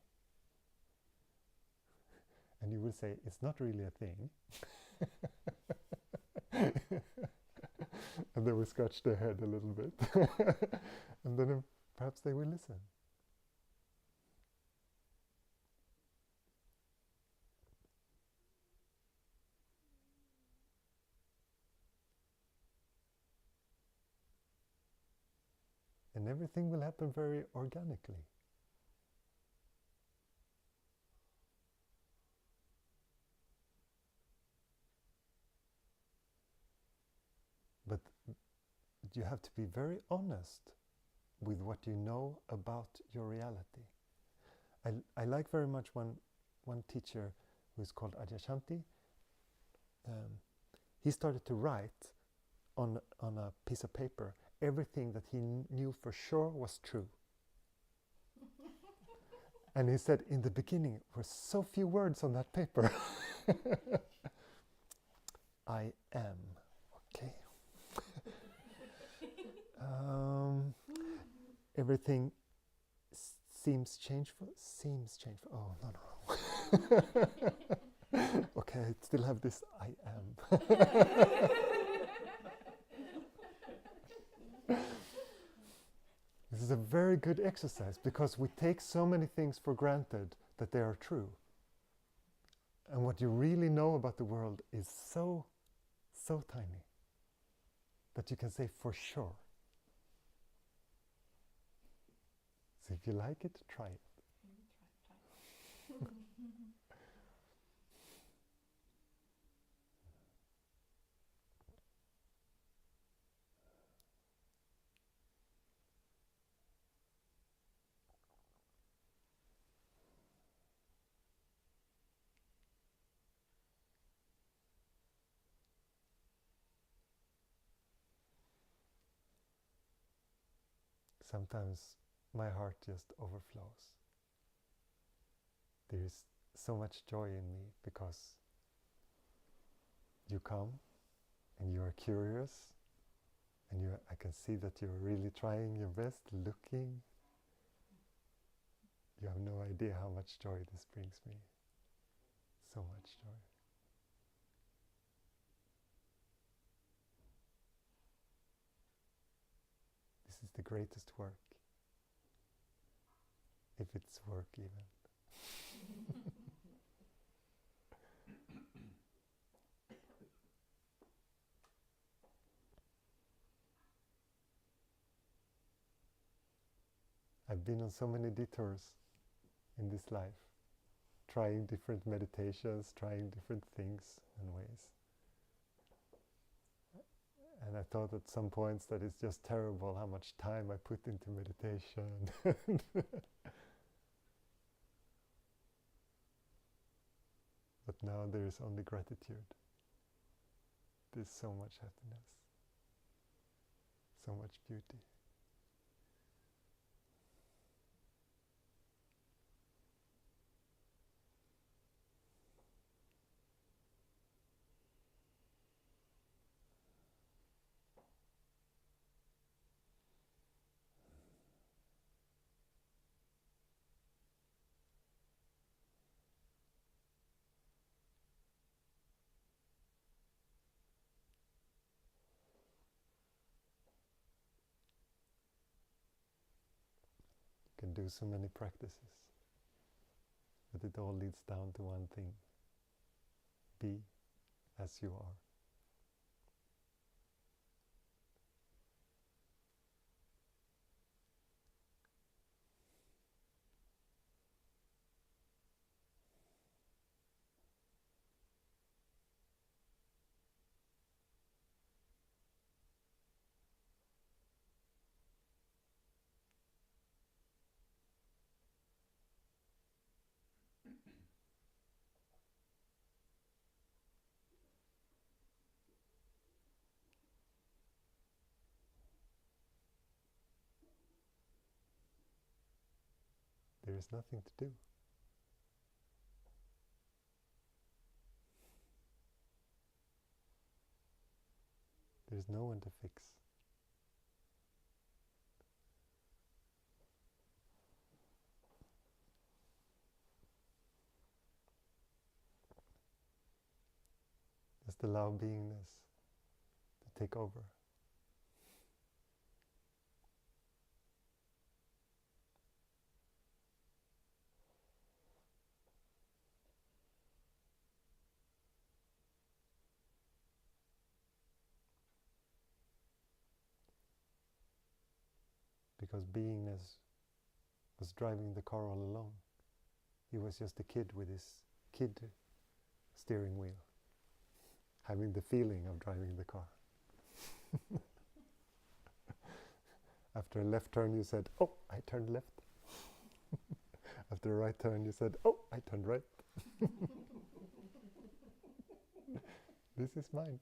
And you will say, it's not really a thing. And they will scratch their head a little bit. And then perhaps they will listen. And everything will happen very organically. you have to be very honest with what you know about your reality. I like very much one teacher who is called Adyashanti. He started to write on a piece of paper everything that he knew for sure was true. And he said in the beginning were so few words on that paper. I am. Okay. Everything seems changeful. Oh, no. Okay, I still have this I am. This is a very good exercise because we take so many things for granted that they are true. And what you really know about the world is so tiny that you can say for sure. So if you like it, try it. Try. Sometimes my heart just overflows. There is so much joy in me because you come and you are curious and I can see that you're really trying your best, looking. You have no idea how much joy this brings me. So much joy. This is the greatest work. If it's work even. I've been on so many detours in this life, trying different meditations, trying different things and ways. And I thought at some points that it's just terrible how much time I put into meditation. But now there is only gratitude. There's so much happiness, so much beauty. Can do so many practices, but it all leads down to one thing: be as you are. There is nothing to do. There is no one to fix. Just allow beingness to take over. Because beingness was driving the car all along. He was just a kid with his kid steering wheel, having the feeling of driving the car. After a left turn, you said, "Oh, I turned left." After a right turn, you said, "Oh, I turned right." This is mind.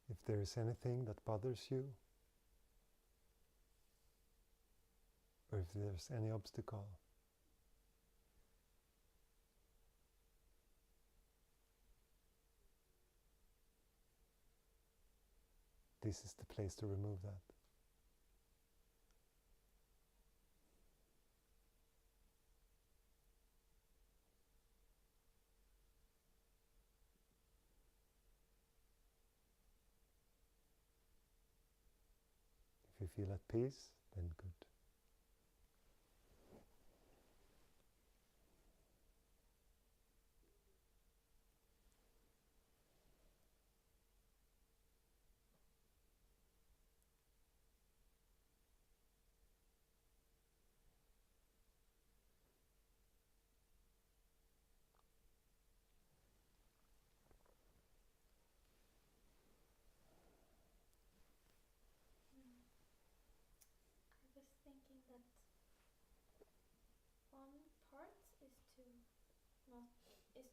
If there is anything that bothers you, or if there's any obstacle, this is the place to remove that. If you feel at peace, then good. I was thinking that one part is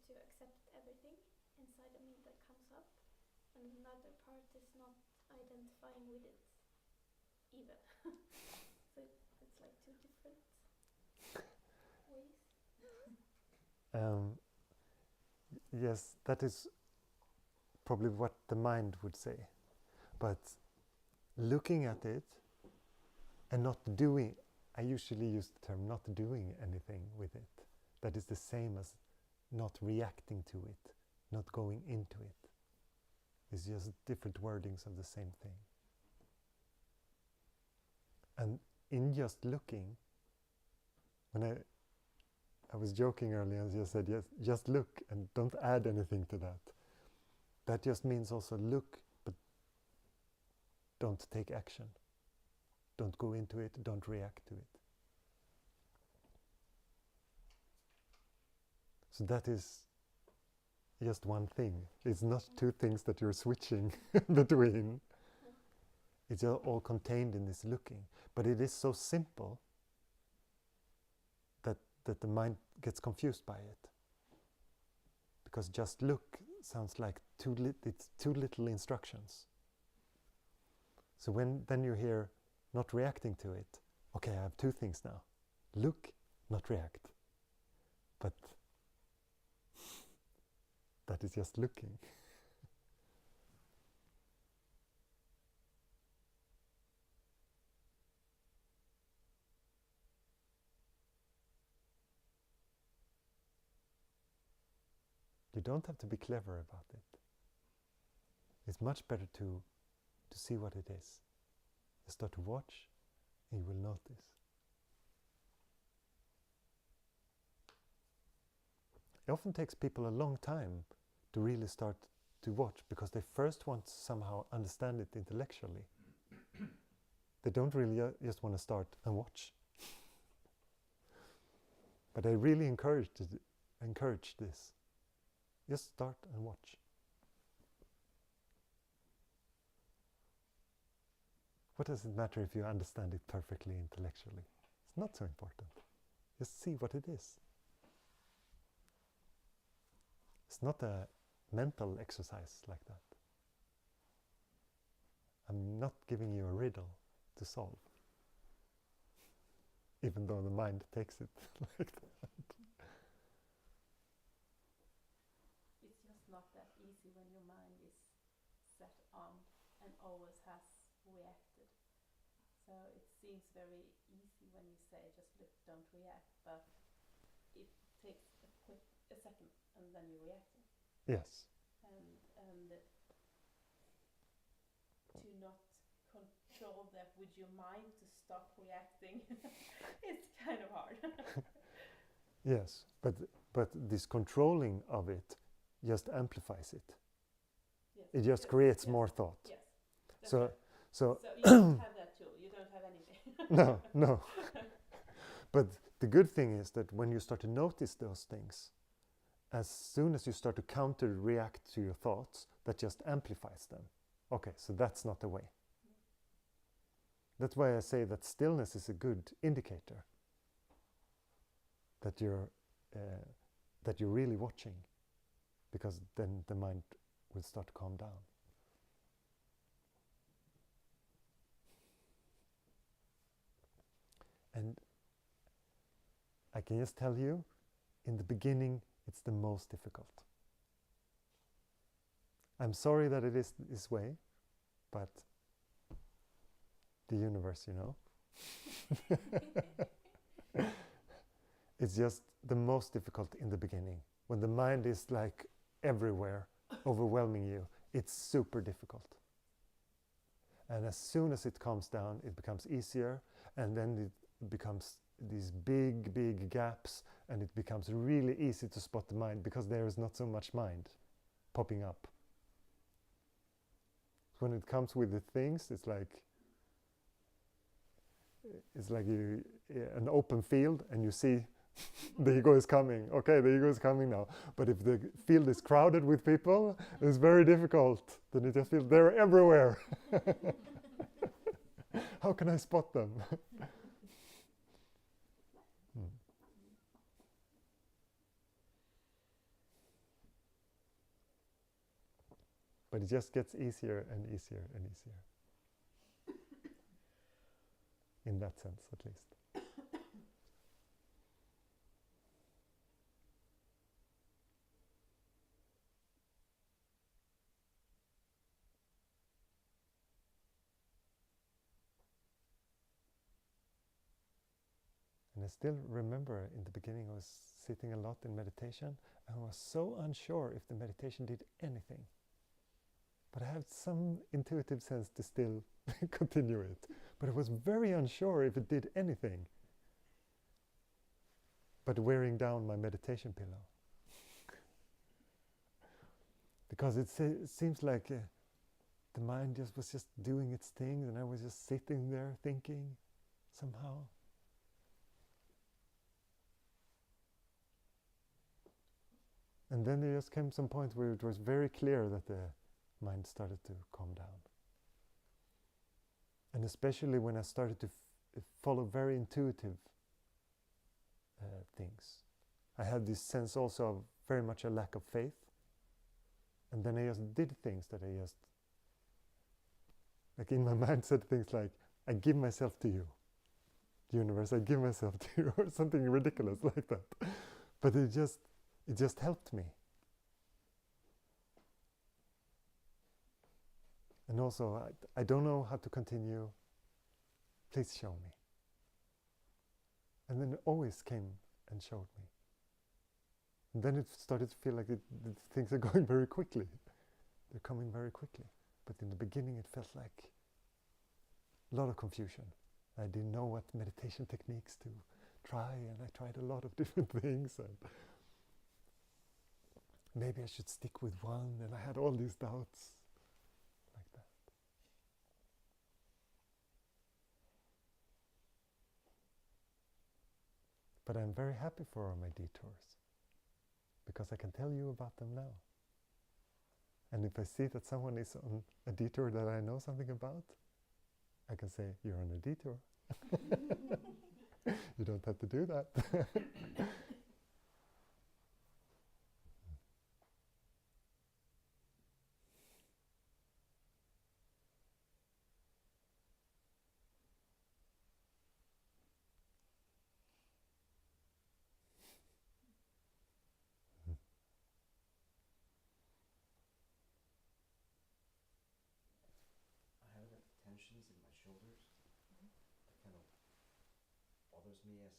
to accept everything inside of me that comes up, and another part is not identifying with it even. So it's like two different ways. Yes, that is probably what the mind would say. But looking at it and not doing, I usually use the term not doing anything with it. That is the same as not reacting to it, not going into it. It's just different wordings of the same thing. And in just looking, when I was joking earlier and just said, yes, just look and don't add anything to that. That just means also look, but don't take action. Don't go into it, don't react to it. So that is just one thing. It's not two things that you're switching between. It's all contained in this looking. But it is so simple that the mind gets confused by it. Because just look sounds like it's too little instructions. So then you hear not reacting to it. Okay, I have two things now. Look, not react. But that is just looking. You don't have to be clever about it. It's much better to see what it is. You start to watch, and you will notice. It often takes people a long time to really start to watch, because they first want to somehow understand it intellectually. They don't really just want to start and watch. But I really encourage this. Just start and watch. What does it matter if you understand it perfectly intellectually? It's not so important. Just see what it is. It's not a mental exercise like that. I'm not giving you a riddle to solve, even though the mind takes it like that. It's just not that easy when your mind is set on and always has reacted. So it seems very easy when you say just look, don't react, but it takes a second and then you're reacting. Yes. And to not control that with your mind to stop reacting, it's kind of hard. Yes, but this controlling of it just amplifies it. Yes. It just creates more thought. Yes. That's So right. so you don't have that tool. You don't have anything. no. But the good thing is that when you start to notice those things, as soon as you start to counter-react to your thoughts, that just amplifies them. Okay, so that's not the way. That's why I say that stillness is a good indicator that you're really watching, because then the mind will start to calm down. And I can just tell you, in the beginning, it's the most difficult. I'm sorry that it is this way, but the universe, it's just the most difficult in the beginning. When the mind is like everywhere, overwhelming you, it's super difficult. And as soon as it calms down, it becomes easier, and then it becomes these big, big gaps, and it becomes really easy to spot the mind, because there is not so much mind popping up. When it comes with the things, it's like an open field, and you see the ego is coming. Okay, the ego is coming now. But if the field is crowded with people, it's very difficult. Then you just feel they're everywhere. How can I spot them? But it just gets easier and easier and easier. In that sense, at least. And I still remember in the beginning I was sitting a lot in meditation, and I was so unsure if the meditation did anything. But I had some intuitive sense to still continue it. But I was very unsure if it did anything but wearing down my meditation pillow. Because it seems like the mind was just doing its thing, and I was just sitting there thinking somehow. And then there just came some point where it was very clear that the mind started to calm down. And especially when I started to follow very intuitive things. I had this sense also of very much a lack of faith. And then I just did things that I just, like in my mind said things like, I give myself to you. Universe, I give myself to you, or something ridiculous like that. But it just helped me. And also, I don't know how to continue. Please show me. And then it always came and showed me. And then it started to feel like things are going very quickly. They're coming very quickly. But in the beginning it felt like a lot of confusion. I didn't know what meditation techniques to try, and I tried a lot of different things. And maybe I should stick with one, and I had all these doubts like that. But I'm very happy for all my detours, because I can tell you about them now. And if I see that someone is on a detour that I know something about, I can say, you're on a detour. You don't have to do that. I have tensions in my shoulders. That kind of bothers me as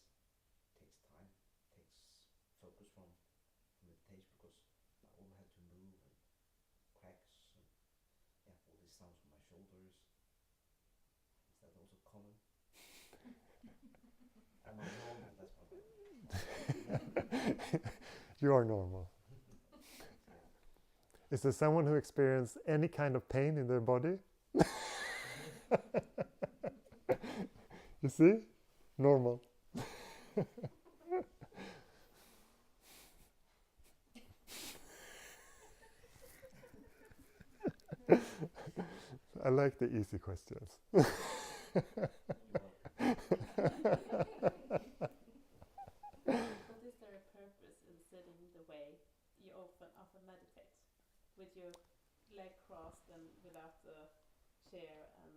takes time, takes focus from meditation, because I all had to move and cracks and all these sounds from my shoulders. Is that also common? I'm not normal, that's what You are normal. Is there someone who experienced any kind of pain in their body? You see? Normal. I like the easy questions. What is there a purpose in sitting the way you often meditate, with your leg crossed and without the chair, and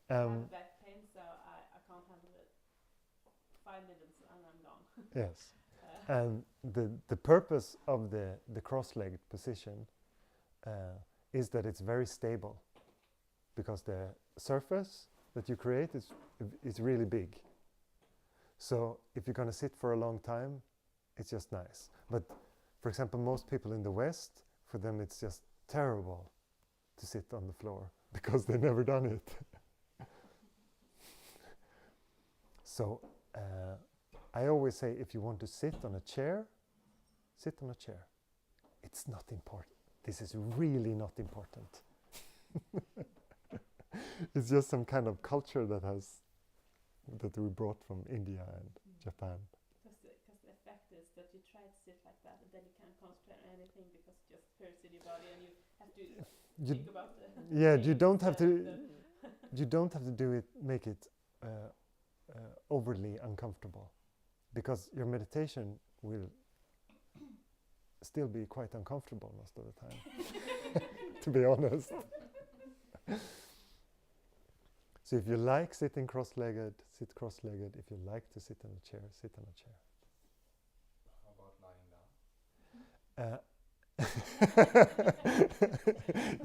I have back pain, so I can't handle it. 5 minutes and I'm gone. Yes. And the purpose of the cross-legged position is that it's very stable, because the surface that you create is really big. So if you're going to sit for a long time, it's just nice. But for example, most people in the West, for them it's just terrible to sit on the floor, because they've never done it. So I always say, if you want to sit on a chair, sit on a chair. It's not important. This is really not important. It's just some kind of culture that we brought from India and Japan. Because the effect is that you try to sit like that, and then you can't concentrate on anything, because it just hurts in your body, and you have to think about the you don't have to. You don't have to do it. Make it overly uncomfortable, because your meditation will still be quite uncomfortable most of the time, to be honest. So if you like sitting cross-legged, sit cross-legged. If you like to sit on a chair, sit on a chair. How about lying down?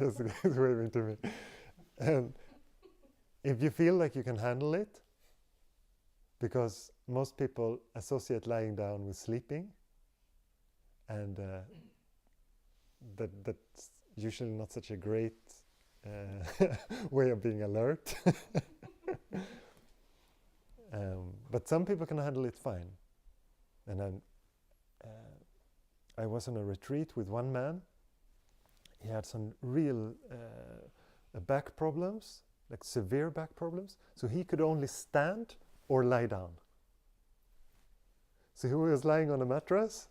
Just he's waving to me. If you feel like you can handle it, because most people associate lying down with sleeping, and that's usually not such a great way of being alert. But some people can handle it fine. And then I was on a retreat with one man. He had some real back problems, like severe back problems. So he could only stand or lie down. So he was lying on a mattress,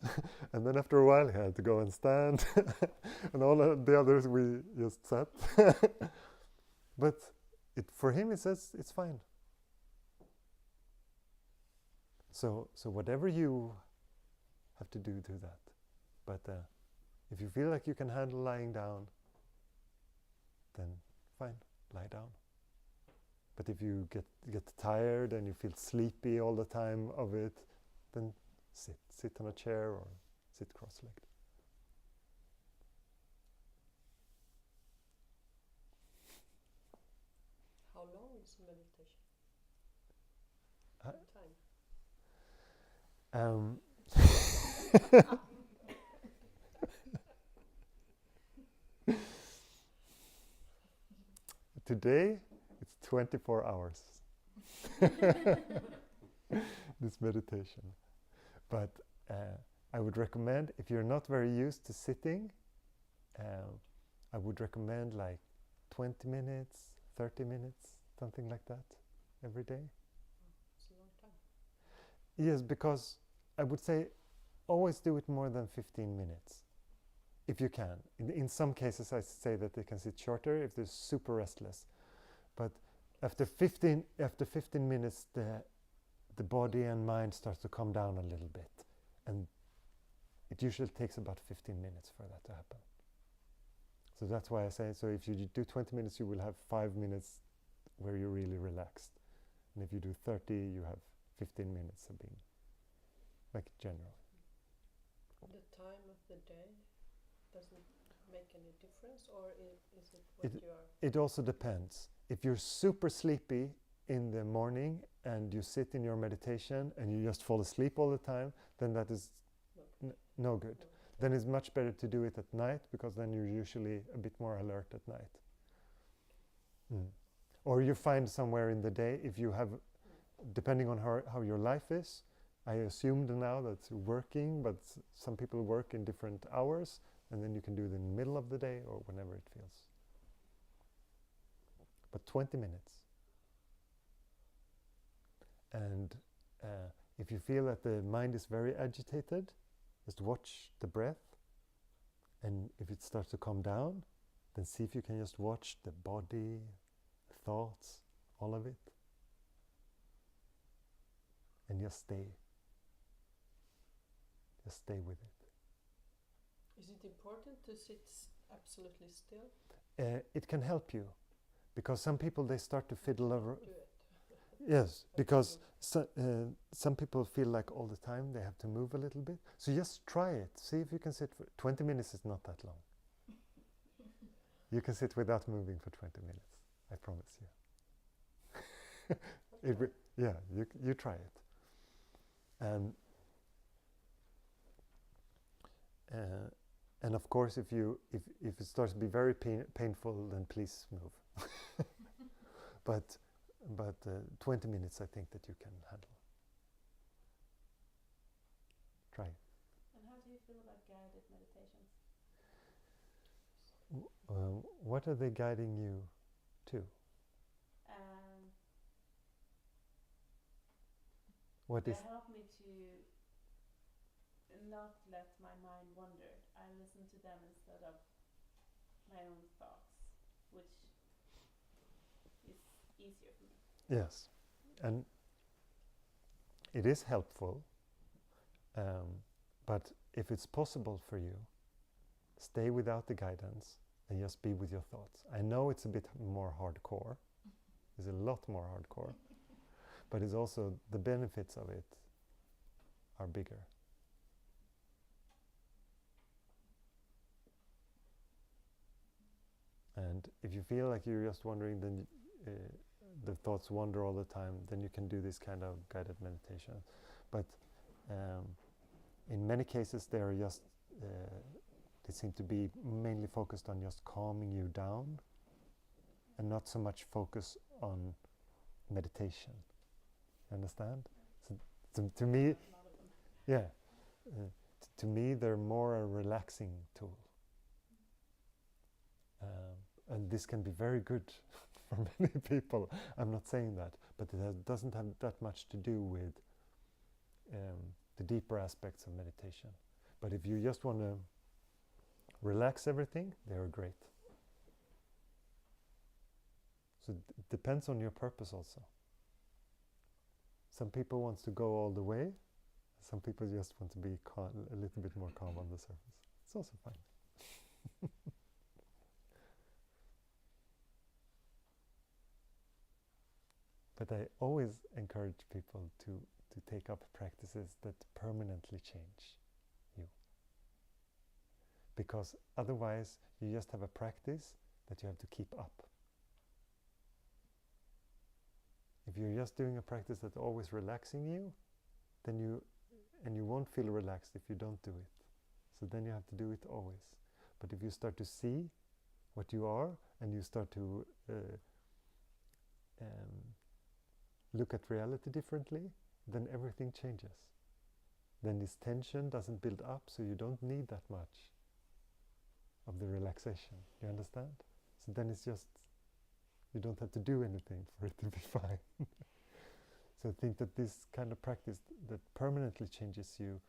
and then after a while he had to go and stand, and all of the others we just sat. But for him, it says it's fine. So whatever you have to do that. But if you feel like you can handle lying down, then fine, lie down. But if you get tired and you feel sleepy all the time of it, then sit on a chair or sit cross-legged. How long is meditation? Time. Today, it's 24 hours. This meditation. But I would recommend, if you're not very used to sitting, I would recommend like 20 minutes, 30 minutes, something like that, every day. It's a long time. Yes, because I would say always do it more than 15 minutes, if you can. In some cases, I say that they can sit shorter if they're super restless. But after 15 minutes, the body and mind starts to calm down a little bit. And it usually takes about 15 minutes for that to happen. So that's why I say, so if you do 20 minutes, you will have 5 minutes where you're really relaxed. And if you do 30, you have 15 minutes of being like general. The time of the day doesn't make any difference, or is it what you are? It also depends. If you're super sleepy in the morning and you sit in your meditation and you just fall asleep all the time, then that is no good. Then it's much better to do it at night, because then you're usually a bit more alert at night. Or you find somewhere in the day, if you have, depending on how your life is, I assumed now that's working, but some people work in different hours, and then you can do it in the middle of the day or whenever it feels. But 20 minutes. And if you feel that the mind is very agitated, just watch the breath. And if it starts to calm down, then see if you can just watch the body, the thoughts, all of it. And just stay. Just stay with it. Is it important to sit absolutely still? It can help you, because some people, they start to fiddle over. Do it. Yes, because some people feel like all the time they have to move a little bit. So just try it. See if you can sit for 20 minutes. Is not that long. You can sit without moving for 20 minutes. I promise you. You try it. And of course, if it starts to be very painful, then please move. But 20 minutes, I think that you can handle. Try. And how do you feel about guided meditations? What are they guiding you to? What they is? help me to not let my mind wander. I listen to them instead of my own thoughts, which is easier for me. Yes, and it is helpful, but if it's possible for you, stay without the guidance and just be with your thoughts. I know it's a bit more hardcore. It's a lot more hardcore, but it's also, the benefits of it are bigger. And if you feel like you're just wandering, then the thoughts wander all the time, then you can do this kind of guided meditation. But in many cases, they are just, they seem to be mainly focused on just calming you down, and not so much focus on meditation. Understand? So to me, to me, they're more a relaxing tool. And this can be very good for many people. I'm not saying that, but it doesn't have that much to do with the deeper aspects of meditation. But if you just want to relax everything, they're great. So it depends on your purpose also. Some people want to go all the way. Some people just want to be a little bit more calm on the surface. It's also fine. But I always encourage people to take up practices that permanently change you. Because otherwise you just have a practice that you have to keep up. If you're just doing a practice that's always relaxing you, then you won't feel relaxed if you don't do it. So then you have to do it always. But if you start to see what you are and you start to look at reality differently, then everything changes. Then this tension doesn't build up, so you don't need that much of the relaxation. You understand? So then it's just, you don't have to do anything for it to be fine. So I think that this kind of practice that permanently changes you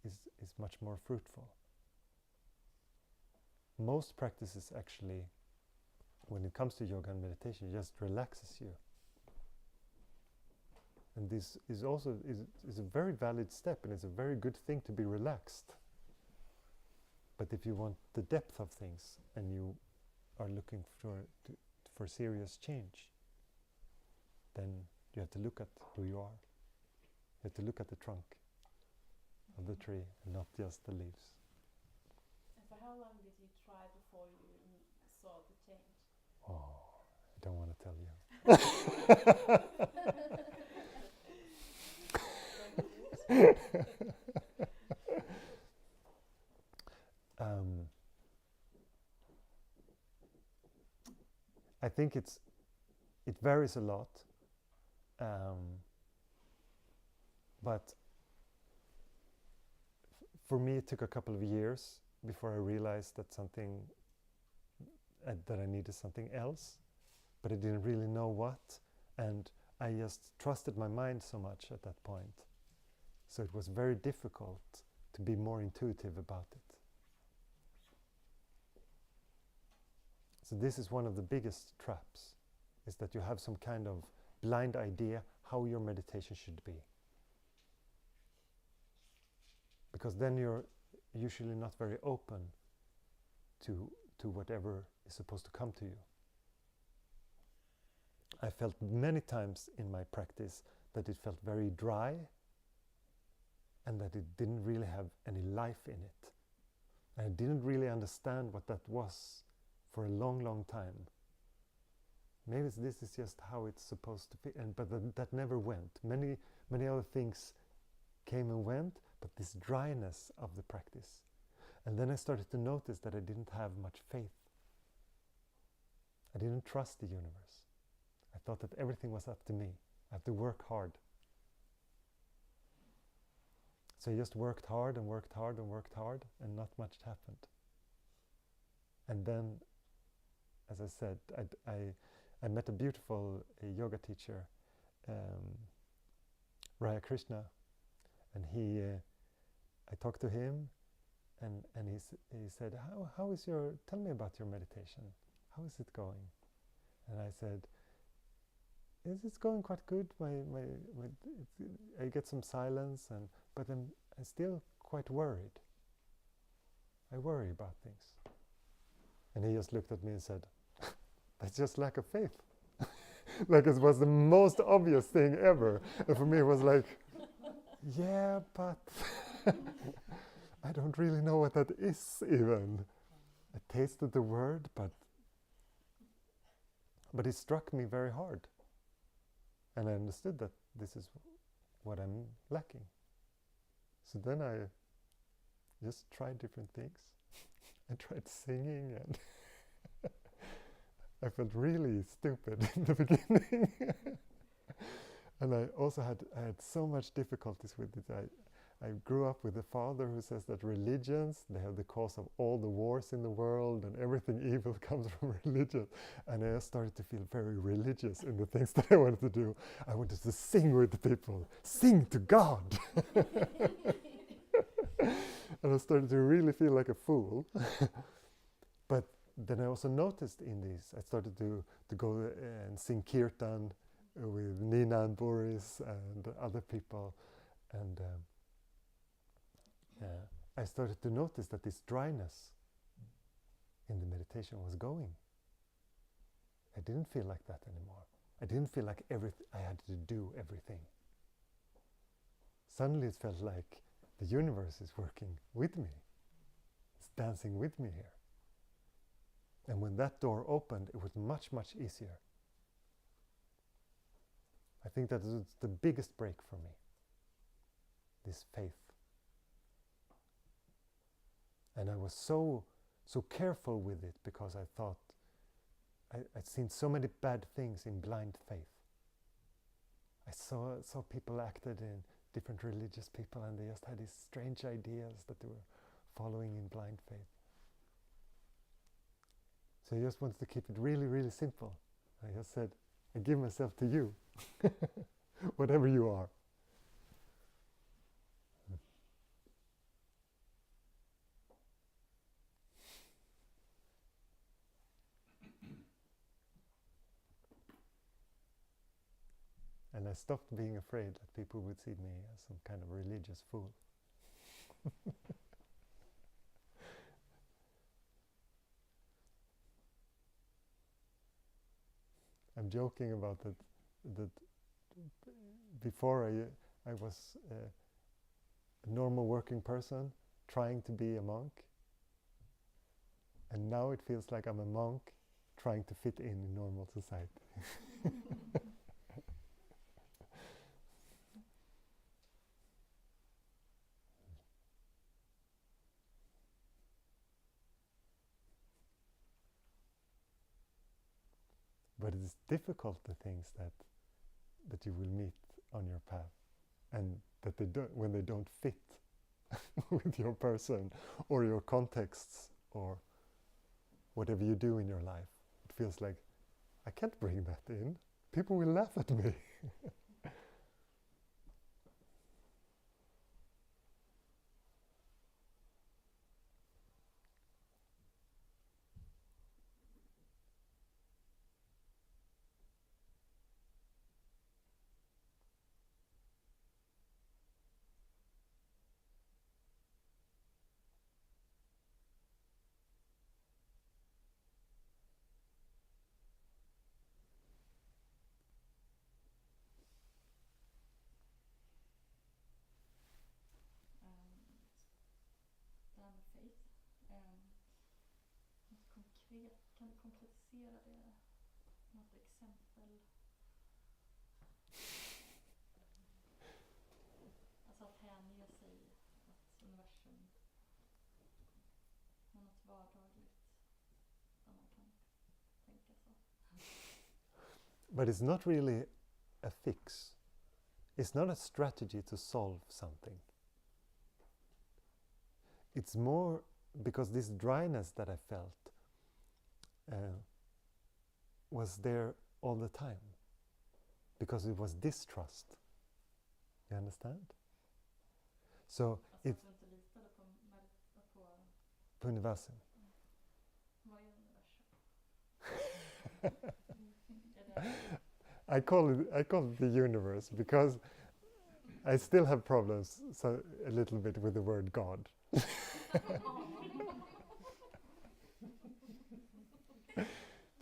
is much more fruitful. Most practices actually, when it comes to yoga and meditation, just relaxes you. And this is also is a very valid step, and it's a very good thing to be relaxed. But if you want the depth of things and you are looking for serious change, then you have to look at who you are. You have to look at the trunk of the tree and not just the leaves. And for how long did you try before you saw the change? Oh, I don't want to tell you. I think it varies a lot, but for me it took a couple of years before I realized that that I needed something else, but I didn't really know what, and I just trusted my mind so much at that point. So it was very difficult to be more intuitive about it. So this is one of the biggest traps, is that you have some kind of blind idea how your meditation should be. Because then you're usually not very open to whatever is supposed to come to you. I felt many times in my practice that it felt very dry and that it didn't really have any life in it. I didn't really understand what that was for a long, long time. Maybe this is just how it's supposed to be, but that never went. Many other things came and went, but this dryness of the practice. And then I started to notice that I didn't have much faith. I didn't trust the universe. I thought that everything was up to me. I have to work hard. So I just worked hard and worked hard and worked hard, and not much happened. And then, as I said, I met a beautiful yoga teacher, Raya Krishna, and I talked to him, and he said, how is tell me about your meditation. How is it going? And I said, it's going quite good. I get some silence, but I'm still quite worried. I worry about things. And he just looked at me and said, that's just lack of faith. Like it was the most obvious thing ever. And for me it was like, yeah, but I don't really know what that is even. I tasted the word, but it struck me very hard. And I understood that this is what I'm lacking. So then I just tried different things. I tried singing, and I felt really stupid in the beginning. And I also had so much difficulties with it. I grew up with a father who says that religions, they have the cause of all the wars in the world, and everything evil comes from religion. And I started to feel very religious in the things that I wanted to do. I wanted to sing with the people, sing to God. And I started to really feel like a fool. But then I also noticed in these, I started to go and sing kirtan with Nina and Boris and other people, and I started to notice that this dryness in the meditation was going. I didn't feel like that anymore. I didn't feel like I had to do everything. Suddenly it felt like the universe is working with me. It's dancing with me here. And when that door opened, it was much, much easier. I think that was the biggest break for me, this faith. And I was so careful with it, because I thought I'd seen so many bad things in blind faith. I saw people acted in different religious people, and they just had these strange ideas that they were following in blind faith. So I just wanted to keep it really, really simple. I just said, I give myself to you, whatever you are. And I stopped being afraid that people would see me as some kind of religious fool. I'm joking about that before I was a normal working person trying to be a monk, and now it feels like I'm a monk trying to fit in normal society. But it's difficult, the things that you will meet on your path, and that when they don't fit with your person or your contexts or whatever you do in your life. It feels like, I can't bring that in. People will laugh at me. Det här med faith. Något konkret, kan du konkretisera det? Något exempel? Alltså att hänge sig åt universum. Med något vardagligt där man kan tänka så. But it's not really a fix. It's not a strategy to solve something. It's more because this dryness that I felt was there all the time. Because it was distrust. You understand? So it... Alltså att du inte litade på universum. Vad är universum? I call it the universe because I still have problems a little bit with the word God.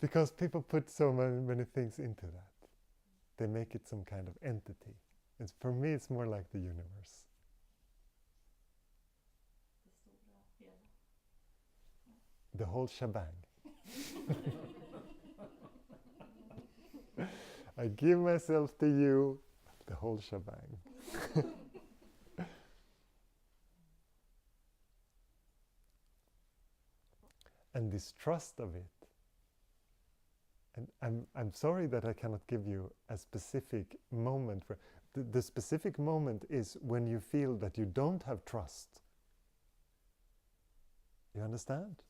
Because people put so many things into that. They make it some kind of entity. For me, it's more like the universe. The whole shebang. I give myself to you, the whole shebang. And this trust of it. And I'm sorry that I cannot give you a specific moment. The specific moment is when you feel that you don't have trust. You understand?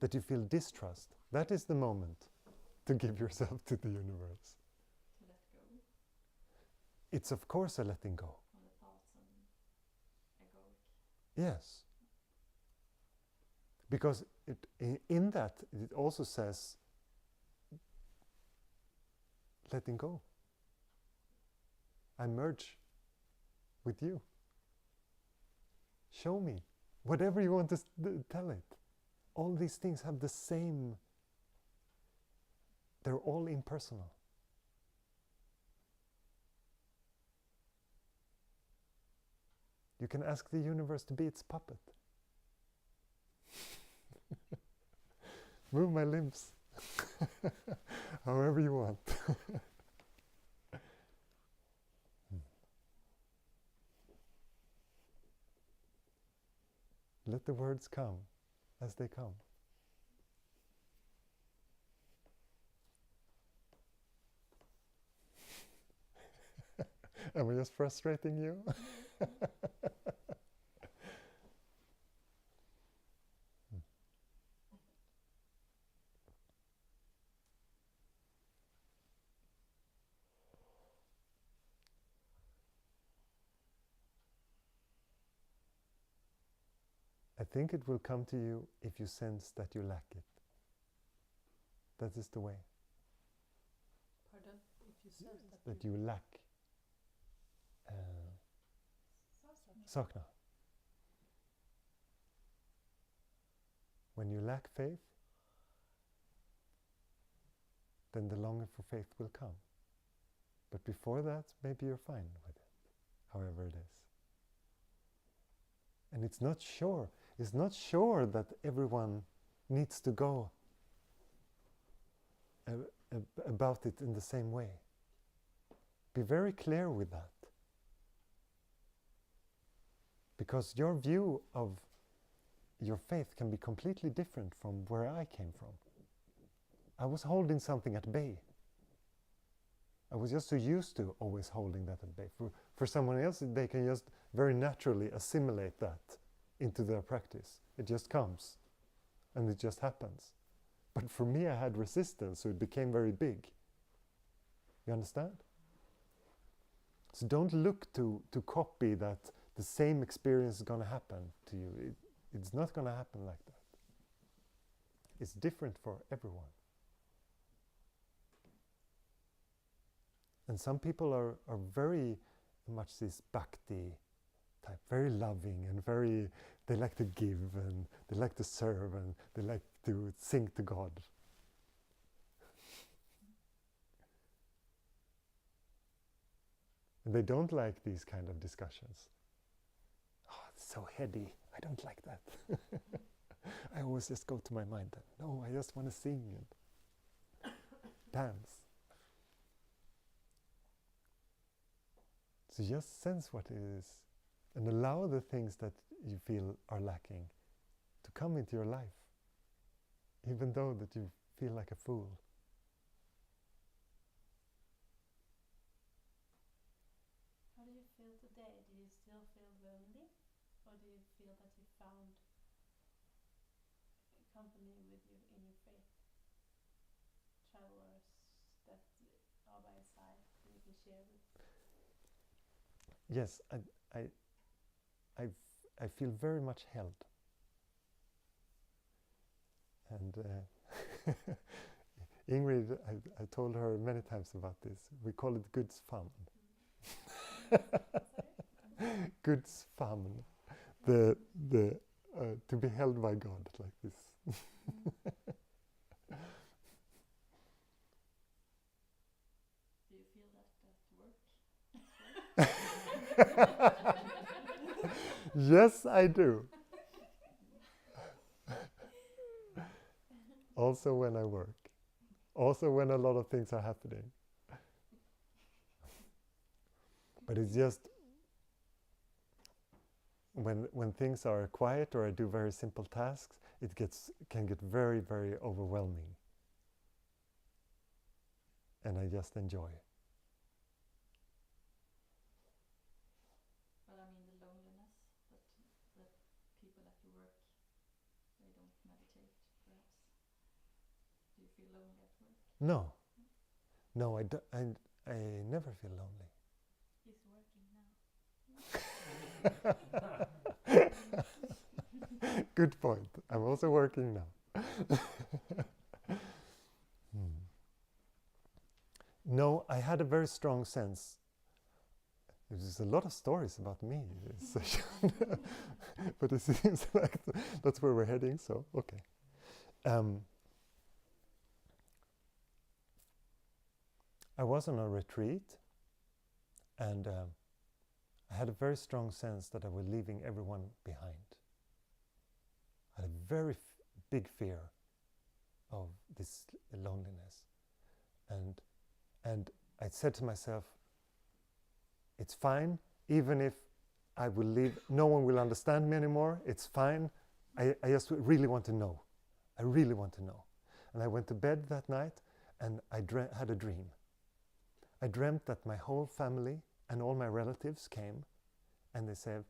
That you feel distrust. That is the moment to give yourself to the universe. To let go. It's of course a letting go. On the thoughts and egoic. Yes. Because in that, it also says letting go. I merge with you. Show me. Whatever you want to tell it. All these things have the same, they're all impersonal. You can ask the universe to be its puppet. Move my limbs however you want. Let the words come as they come. Am I just frustrating you? I think it will come to you if you sense that you lack it. That is the way. Pardon? If you sense That you lack sakna. When you lack faith, then the longing for faith will come. But before that, maybe you're fine with it, however it is. And it's not sure that everyone needs to go about it in the same way. Be very clear with that. Because your view of your faith can be completely different from where I came from. I was holding something at bay. I was just so used to always holding that at bay. For someone else, they can just very naturally assimilate that into their practice. It just comes and it just happens. But for me, I had resistance, so it became very big. You understand? So don't look to copy that the same experience is going to happen to you. It's not going to happen like that. It's different for everyone. And some people are very much this bhakti type, very loving and they like to give and they like to serve and they like to sing to God. And they don't like these kind of discussions. Oh, it's so heady. I don't like that. I always just go to my mind. No, I just want to sing and dance. So just sense what it is and allow the things that you feel are lacking to come into your life, even though that you feel like a fool. How do you feel today? Do you still feel lonely? Or do you feel that you found company with you in your faith? Travelers that are by your side that you can share with? Yes, I feel very much held. And Ingrid, I told her many times about this. We call it Guds famn. Guds famn. The to be held by God like this. Do you feel that at work? Yes, I do. Also when I work. Also when a lot of things are happening. But it's just when things are quiet or I do very simple tasks, it can get very, very overwhelming. And I just enjoy. But I mean the loneliness that people at your work, they don't meditate perhaps. Do you feel lonely at work? No. No, I never feel lonely. He's working now. Good point. I'm also working now. No, I had a very strong sense. There's a lot of stories about me in this session, but it seems like that's where we're heading. So okay. I was on a retreat, and I had a very strong sense that I was leaving everyone behind. I had a very big fear of this loneliness, and I said to myself, it's fine, even if I will leave, no one will understand me anymore, it's fine. I just really want to know. I really want to know. And I went to bed that night, and I had a dream. I dreamt that my whole family and all my relatives came, and they said,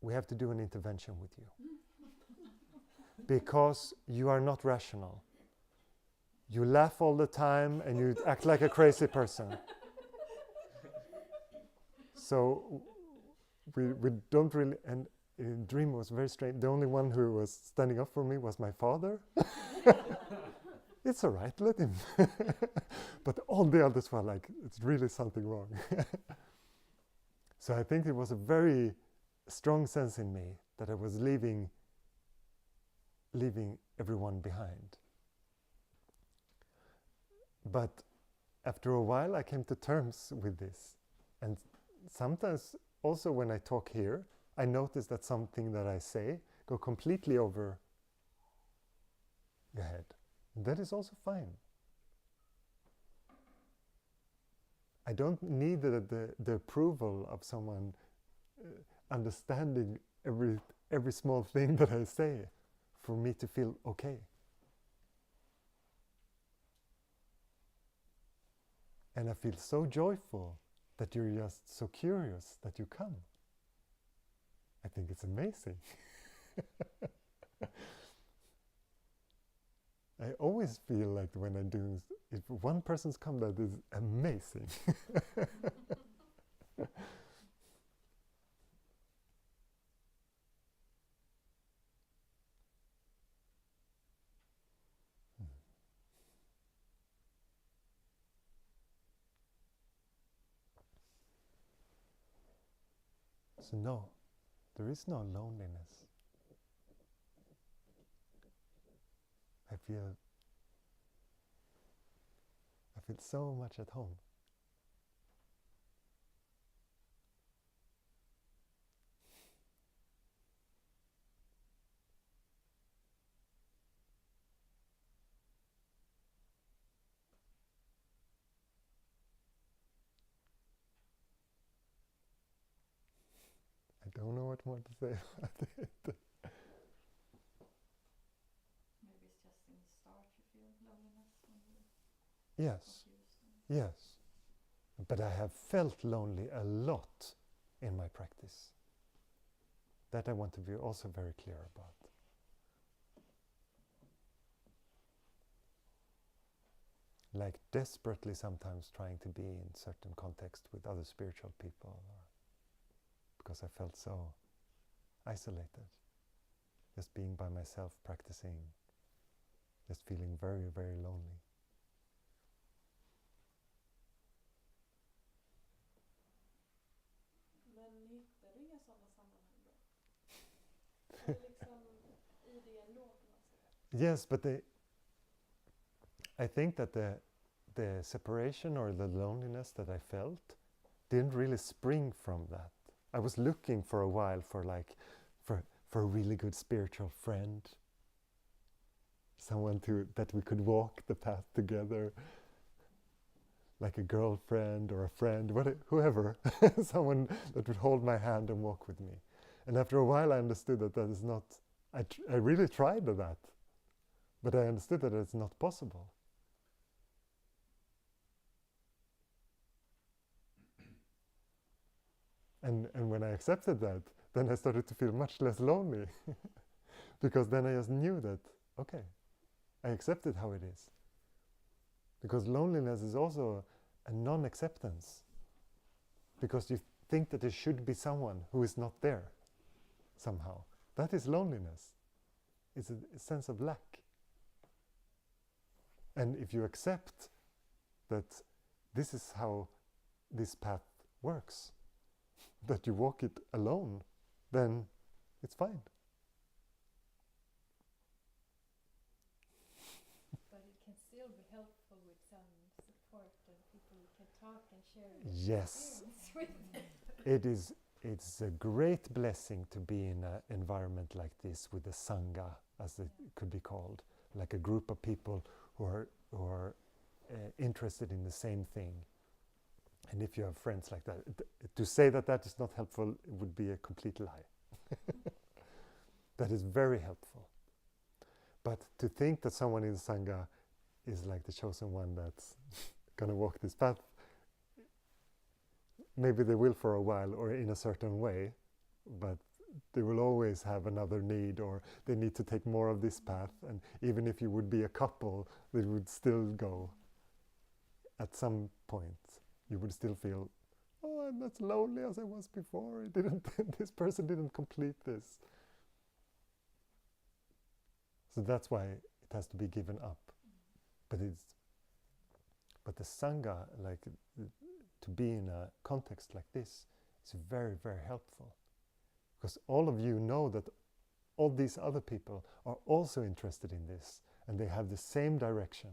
we have to do an intervention with you. Because you are not rational. You laugh all the time, and you act like a crazy person. So we don't really, and the dream was very strange. The only one who was standing up for me was my father. It's all right, let him. But all the others were like, it's really something wrong. So I think it was a very strong sense in me that I was leaving everyone behind. But after a while I came to terms with this. And sometimes also when I talk here, I notice that something that I say go completely over your head. That is also fine. I don't need the approval of someone understanding every small thing that I say for me to feel okay. And I feel so joyful that you're just so curious that you come. I think it's amazing. I always feel like when I'm doing, if one person's come, that is amazing. So no, there is no loneliness. I feel so much at home. I don't know what more to say about it. Maybe it's just in the start you feel loneliness when you're Yes, confused. yes. But I have felt lonely a lot in my practice. That I want to be also very clear about. Like desperately sometimes trying to be in certain context with other spiritual people, because I felt so isolated. Just being by myself, practicing, just feeling very, very lonely. Men hittar du inga sådana sammanhang då? Eller liksom i det ändå på något sätt? Yes, but I think that the separation or the loneliness that I felt didn't really spring from that. I was looking for a while for a really good spiritual friend, someone that we could walk the path together, like a girlfriend or a friend, whoever, someone that would hold my hand and walk with me. And after a while I understood that is not, I really tried that, but I understood that it's not possible. And when I accepted that, then I started to feel much less lonely. Because then I just knew that, okay, I accepted how it is. Because loneliness is also a non-acceptance. Because you think that there should be someone who is not there, somehow. That is loneliness. it's a sense of lack. And if you accept that this is how this path works, that you walk it alone, then it's fine. But it can still be helpful with some support and people you can talk and share Yes, experience with. it's a great blessing to be in an environment like this with a sangha, as it could be called, like a group of people who are interested in the same thing. And if you have friends like that, to say that that is not helpful would be a complete lie. That is very helpful. But to think that someone in sangha is like the chosen one that's going to walk this path, maybe they will for a while or in a certain way, but they will always have another need, or they need to take more of this path. And even if you would be a couple, they would still go. At some point, you would still feel, oh, I'm as lonely as I was before. This person didn't complete this. So that's why it has to be given up. But the sangha, like to be in a context like this, is very, very helpful. Because all of you know that all these other people are also interested in this, and they have the same direction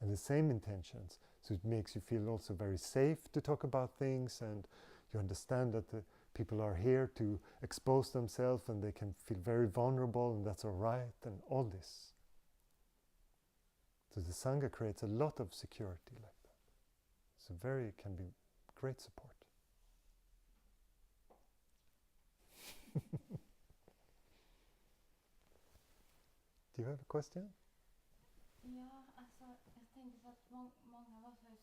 and the same intentions. So it makes you feel also very safe to talk about things, and you understand that the people are here to expose themselves, and they can feel very vulnerable, and that's all right, and all this. So the Sangha creates a lot of security like that. So can be great support. Do you have a question? Ja, alltså jag tänker så att många av oss har ju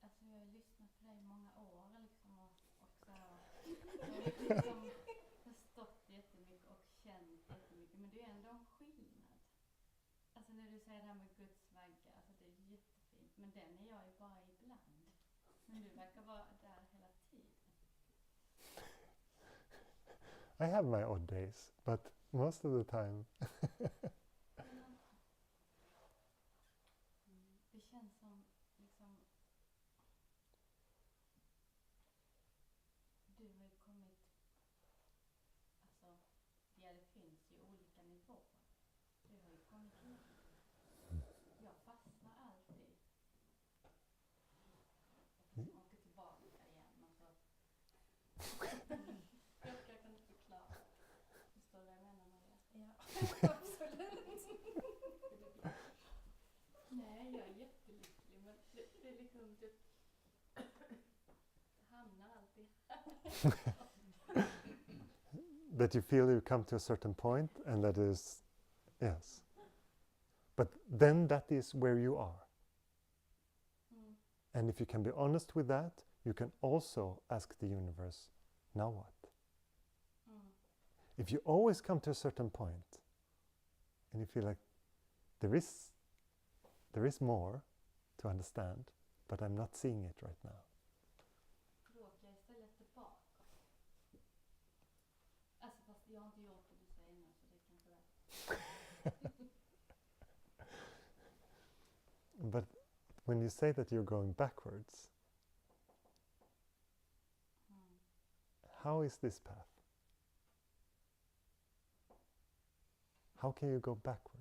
alltså jag har ju lyssnat på dig i många år liksom och så har liksom förstått jättemycket och känt jättemycket, men det är ändå en skillnad. Alltså när du säger det här med Guds vagga, alltså det är jättefint, men den är jag ju bara ibland. Men du verkar vara där hela tiden. I have my odd days, but most of the time Det känns som liksom du har ju kommit, alltså det finns ju olika nivåer. Du har ju kommit längre. Jag fastnar alltid. Åker tillbaka igen och så. Jag kan inte förklara. Förstår du vad jag menar med det? Ja, absolut. Nej, jag är jättelycklig, men det är liksom typ hamnar alltid här. that you feel you come to a certain point, and that is, yes. But then that is where you are. And if you can be honest with that, you can also ask the universe, now what? If you always come to a certain point, and you feel like there is more to understand, but I'm not seeing it right now. Då åker jag istället tillbaka. Alltså fast jag har inte gjort det du säger nu, så det kanske är. But when you say that you're going backwards, how is this path? How can you go backwards?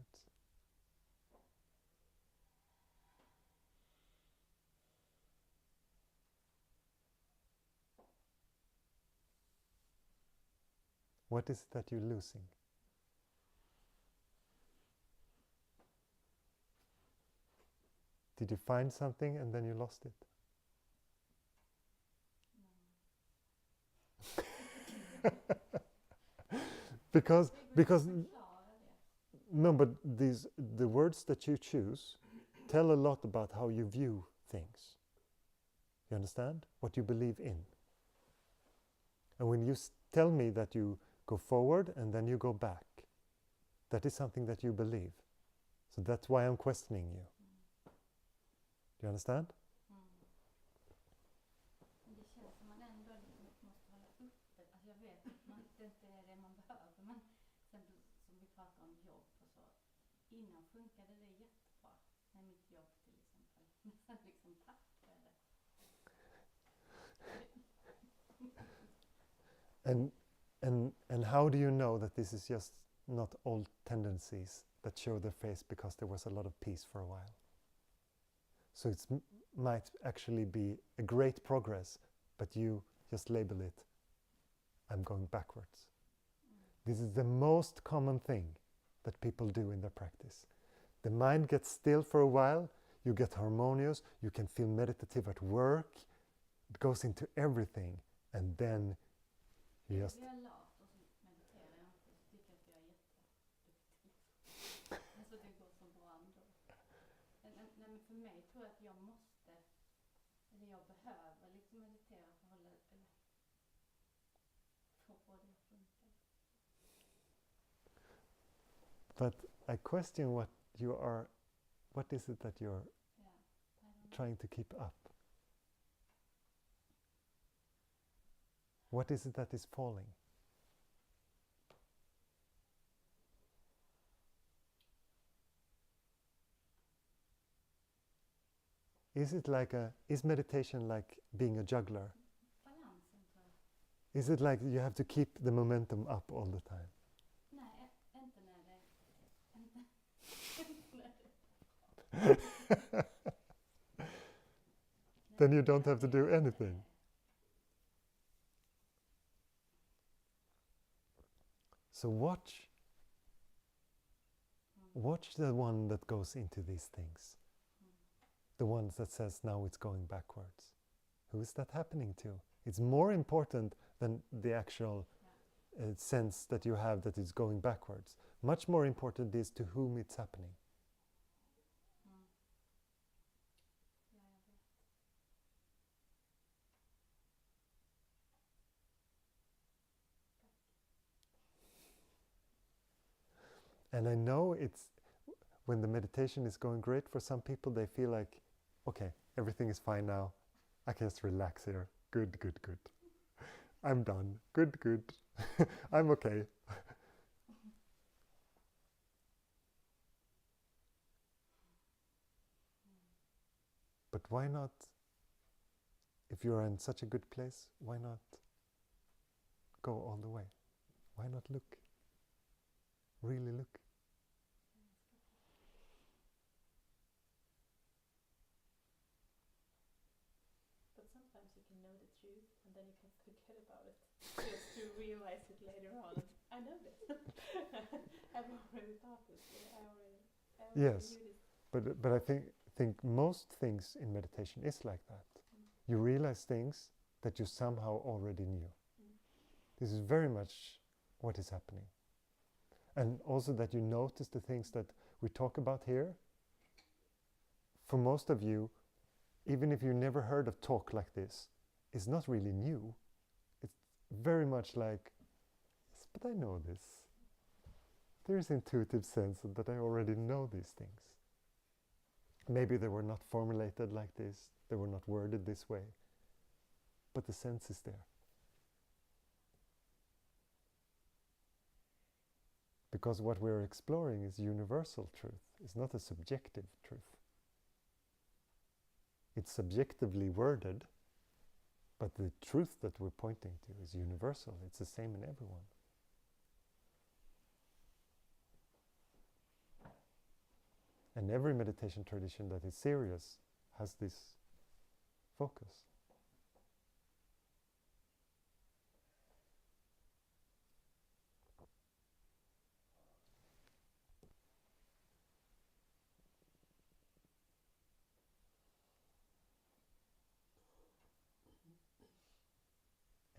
What is it that you're losing? Did you find something and then you lost it? because no, but the words that you choose tell a lot about how you view things. You understand? What you believe in. And when you tell me that you go forward and then you go back, that is something that you believe. So that's why I'm questioning you. Do you understand? Det känns som man ändå måste hålla uppe. Alltså jag vet att man inte är det man behöver, men exempel som vi pratade innan funkade det jättebra med mitt jobb till exempel. Men sen liksom tappade det. And how do you know that this is just not old tendencies that show their face because there was a lot of peace for a while? So it might actually be a great progress, but you just label it, I'm going backwards. This is the most common thing that people do in their practice. The mind gets still for a while, you get harmonious, you can feel meditative at work, it goes into everything, and then you just... Jag är lat och så mediterar jag inte, så tycker jag att jag är jätteduktig. Alltså det går så bra ändå. Nej, men för mig tror jag att jag måste, eller jag behöver liksom meditera för att hålla, eller för att få det att funka. But I question what is it that you're trying to keep up? What is it that is falling? Is meditation like being a juggler? Balansen tror jag. Is it like you have to keep the momentum up all the time? Nej, inte när det... Inte Then you don't have to do anything. So watch the one that goes into these things. The ones that says now it's going backwards. Who is that happening to? It's more important than the actual sense that you have that it's going backwards. Much more important is to whom it's happening. And I know it's when the meditation is going great for some people, they feel like, okay, everything is fine now. I can just relax here. Good. I'm done. Good. I'm okay. But why not, if you're in such a good place, why not go all the way? Why not look? Really look. But sometimes you can know the truth and then you can forget about it just to realize it later on. I know this. I've already thought this. I already Yes, knew this. but I think most things in meditation is like that. You realize things that you somehow already knew. This is very much what is happening. And also that you notice the things that we talk about here. For most of you, even if you never heard of talk like this, it's not really new. It's very much like, yes, but I know this. There is intuitive sense that I already know these things. Maybe they were not formulated like this, they were not worded this way, but the sense is there. Because what we're exploring is universal truth. It's not a subjective truth. It's subjectively worded, but the truth that we're pointing to is universal. It's the same in everyone. And every meditation tradition that is serious has this focus.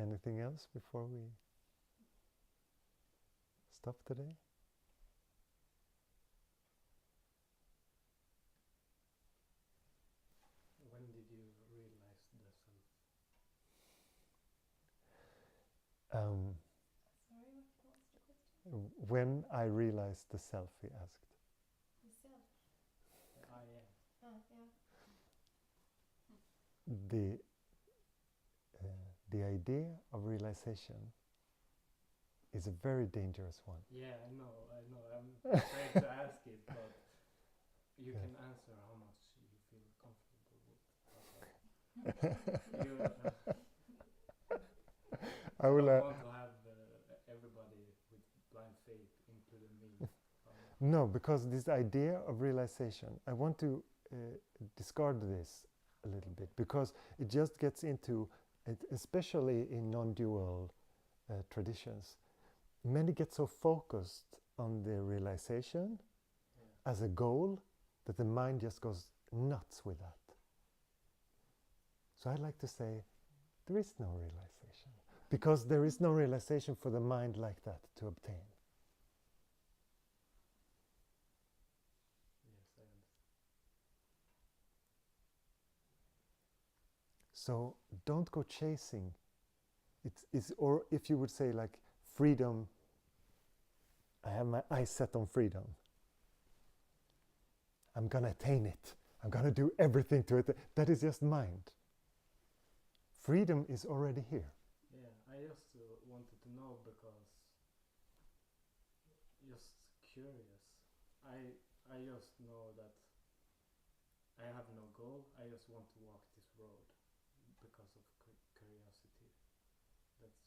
Anything else before we stop today? When did you realize the self? Sorry, what was the question? When I realized the self, he asked. The self. I am. Yeah. The idea of realization is a very dangerous one. Yeah, I know. I'm afraid to ask it, but you Yeah. can answer how much you feel comfortable with. I will. don't want to have everybody with blind faith, including me. No, because this idea of realization, I want to discard this a little bit, because it just gets into, especially in non-dual traditions, many get so focused on the realization as a goal that the mind just goes nuts with that. So I like to say, there is no realization, because there is no realization for the mind like that to obtain. Yes, I understand. So don't go chasing. It's, or if you would say like freedom, I have my eyes set on freedom. I'm going to attain it. I'm going to do everything to it. That is just mind. Freedom is already here. Yeah, I just wanted to know because just curious. I just know that I have no goal. I just want to walk this road because of curiosity. That's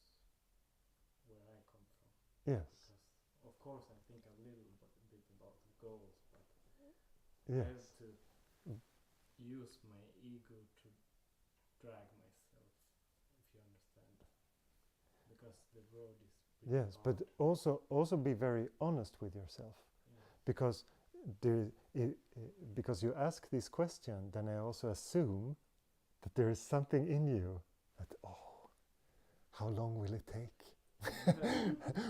where I come from. Yes. Because of course I think a little bit about the goals, but Yes. I have to use my ego to drag myself, if you understand. Because the road is pretty Yes, hard. but also be very honest with yourself, Yeah. because because you ask this question, then I also assume that there is something in you that, oh, how long will it take?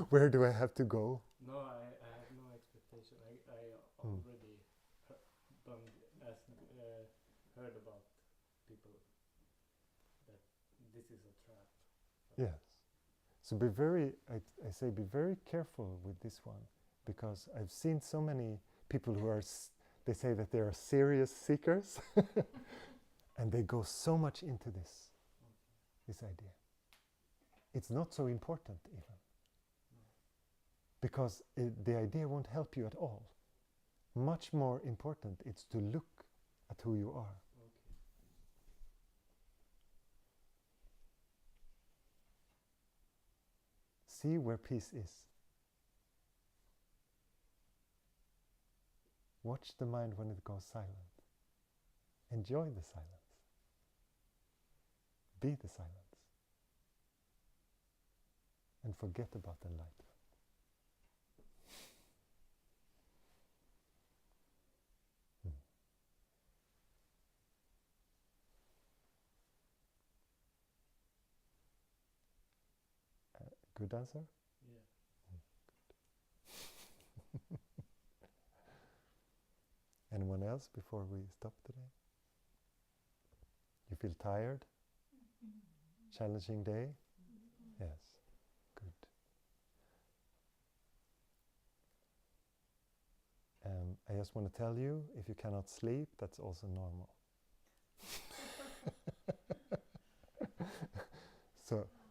Where do I have to go? No, I have no expectation. I already heard about people that this is a trap. Yes. So be very, I say be very careful with this one, because I've seen so many people who are, they say that they are serious seekers, and they go so much into this idea. It's not so important even, because the idea won't help you at all. Much more important it's to look at who you are. Okay. See where peace is. Watch the mind when it goes silent. Enjoy the silence. Be the silence. And forget about enlightenment. Good answer? Yeah. Anyone else before we stop today? You feel tired? Challenging day? Yes. Good. I just want to tell you, if you cannot sleep, that's also normal.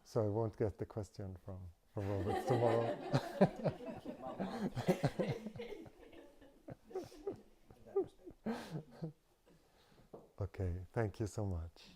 So I won't get the question from Robert tomorrow. Okay, thank you so much.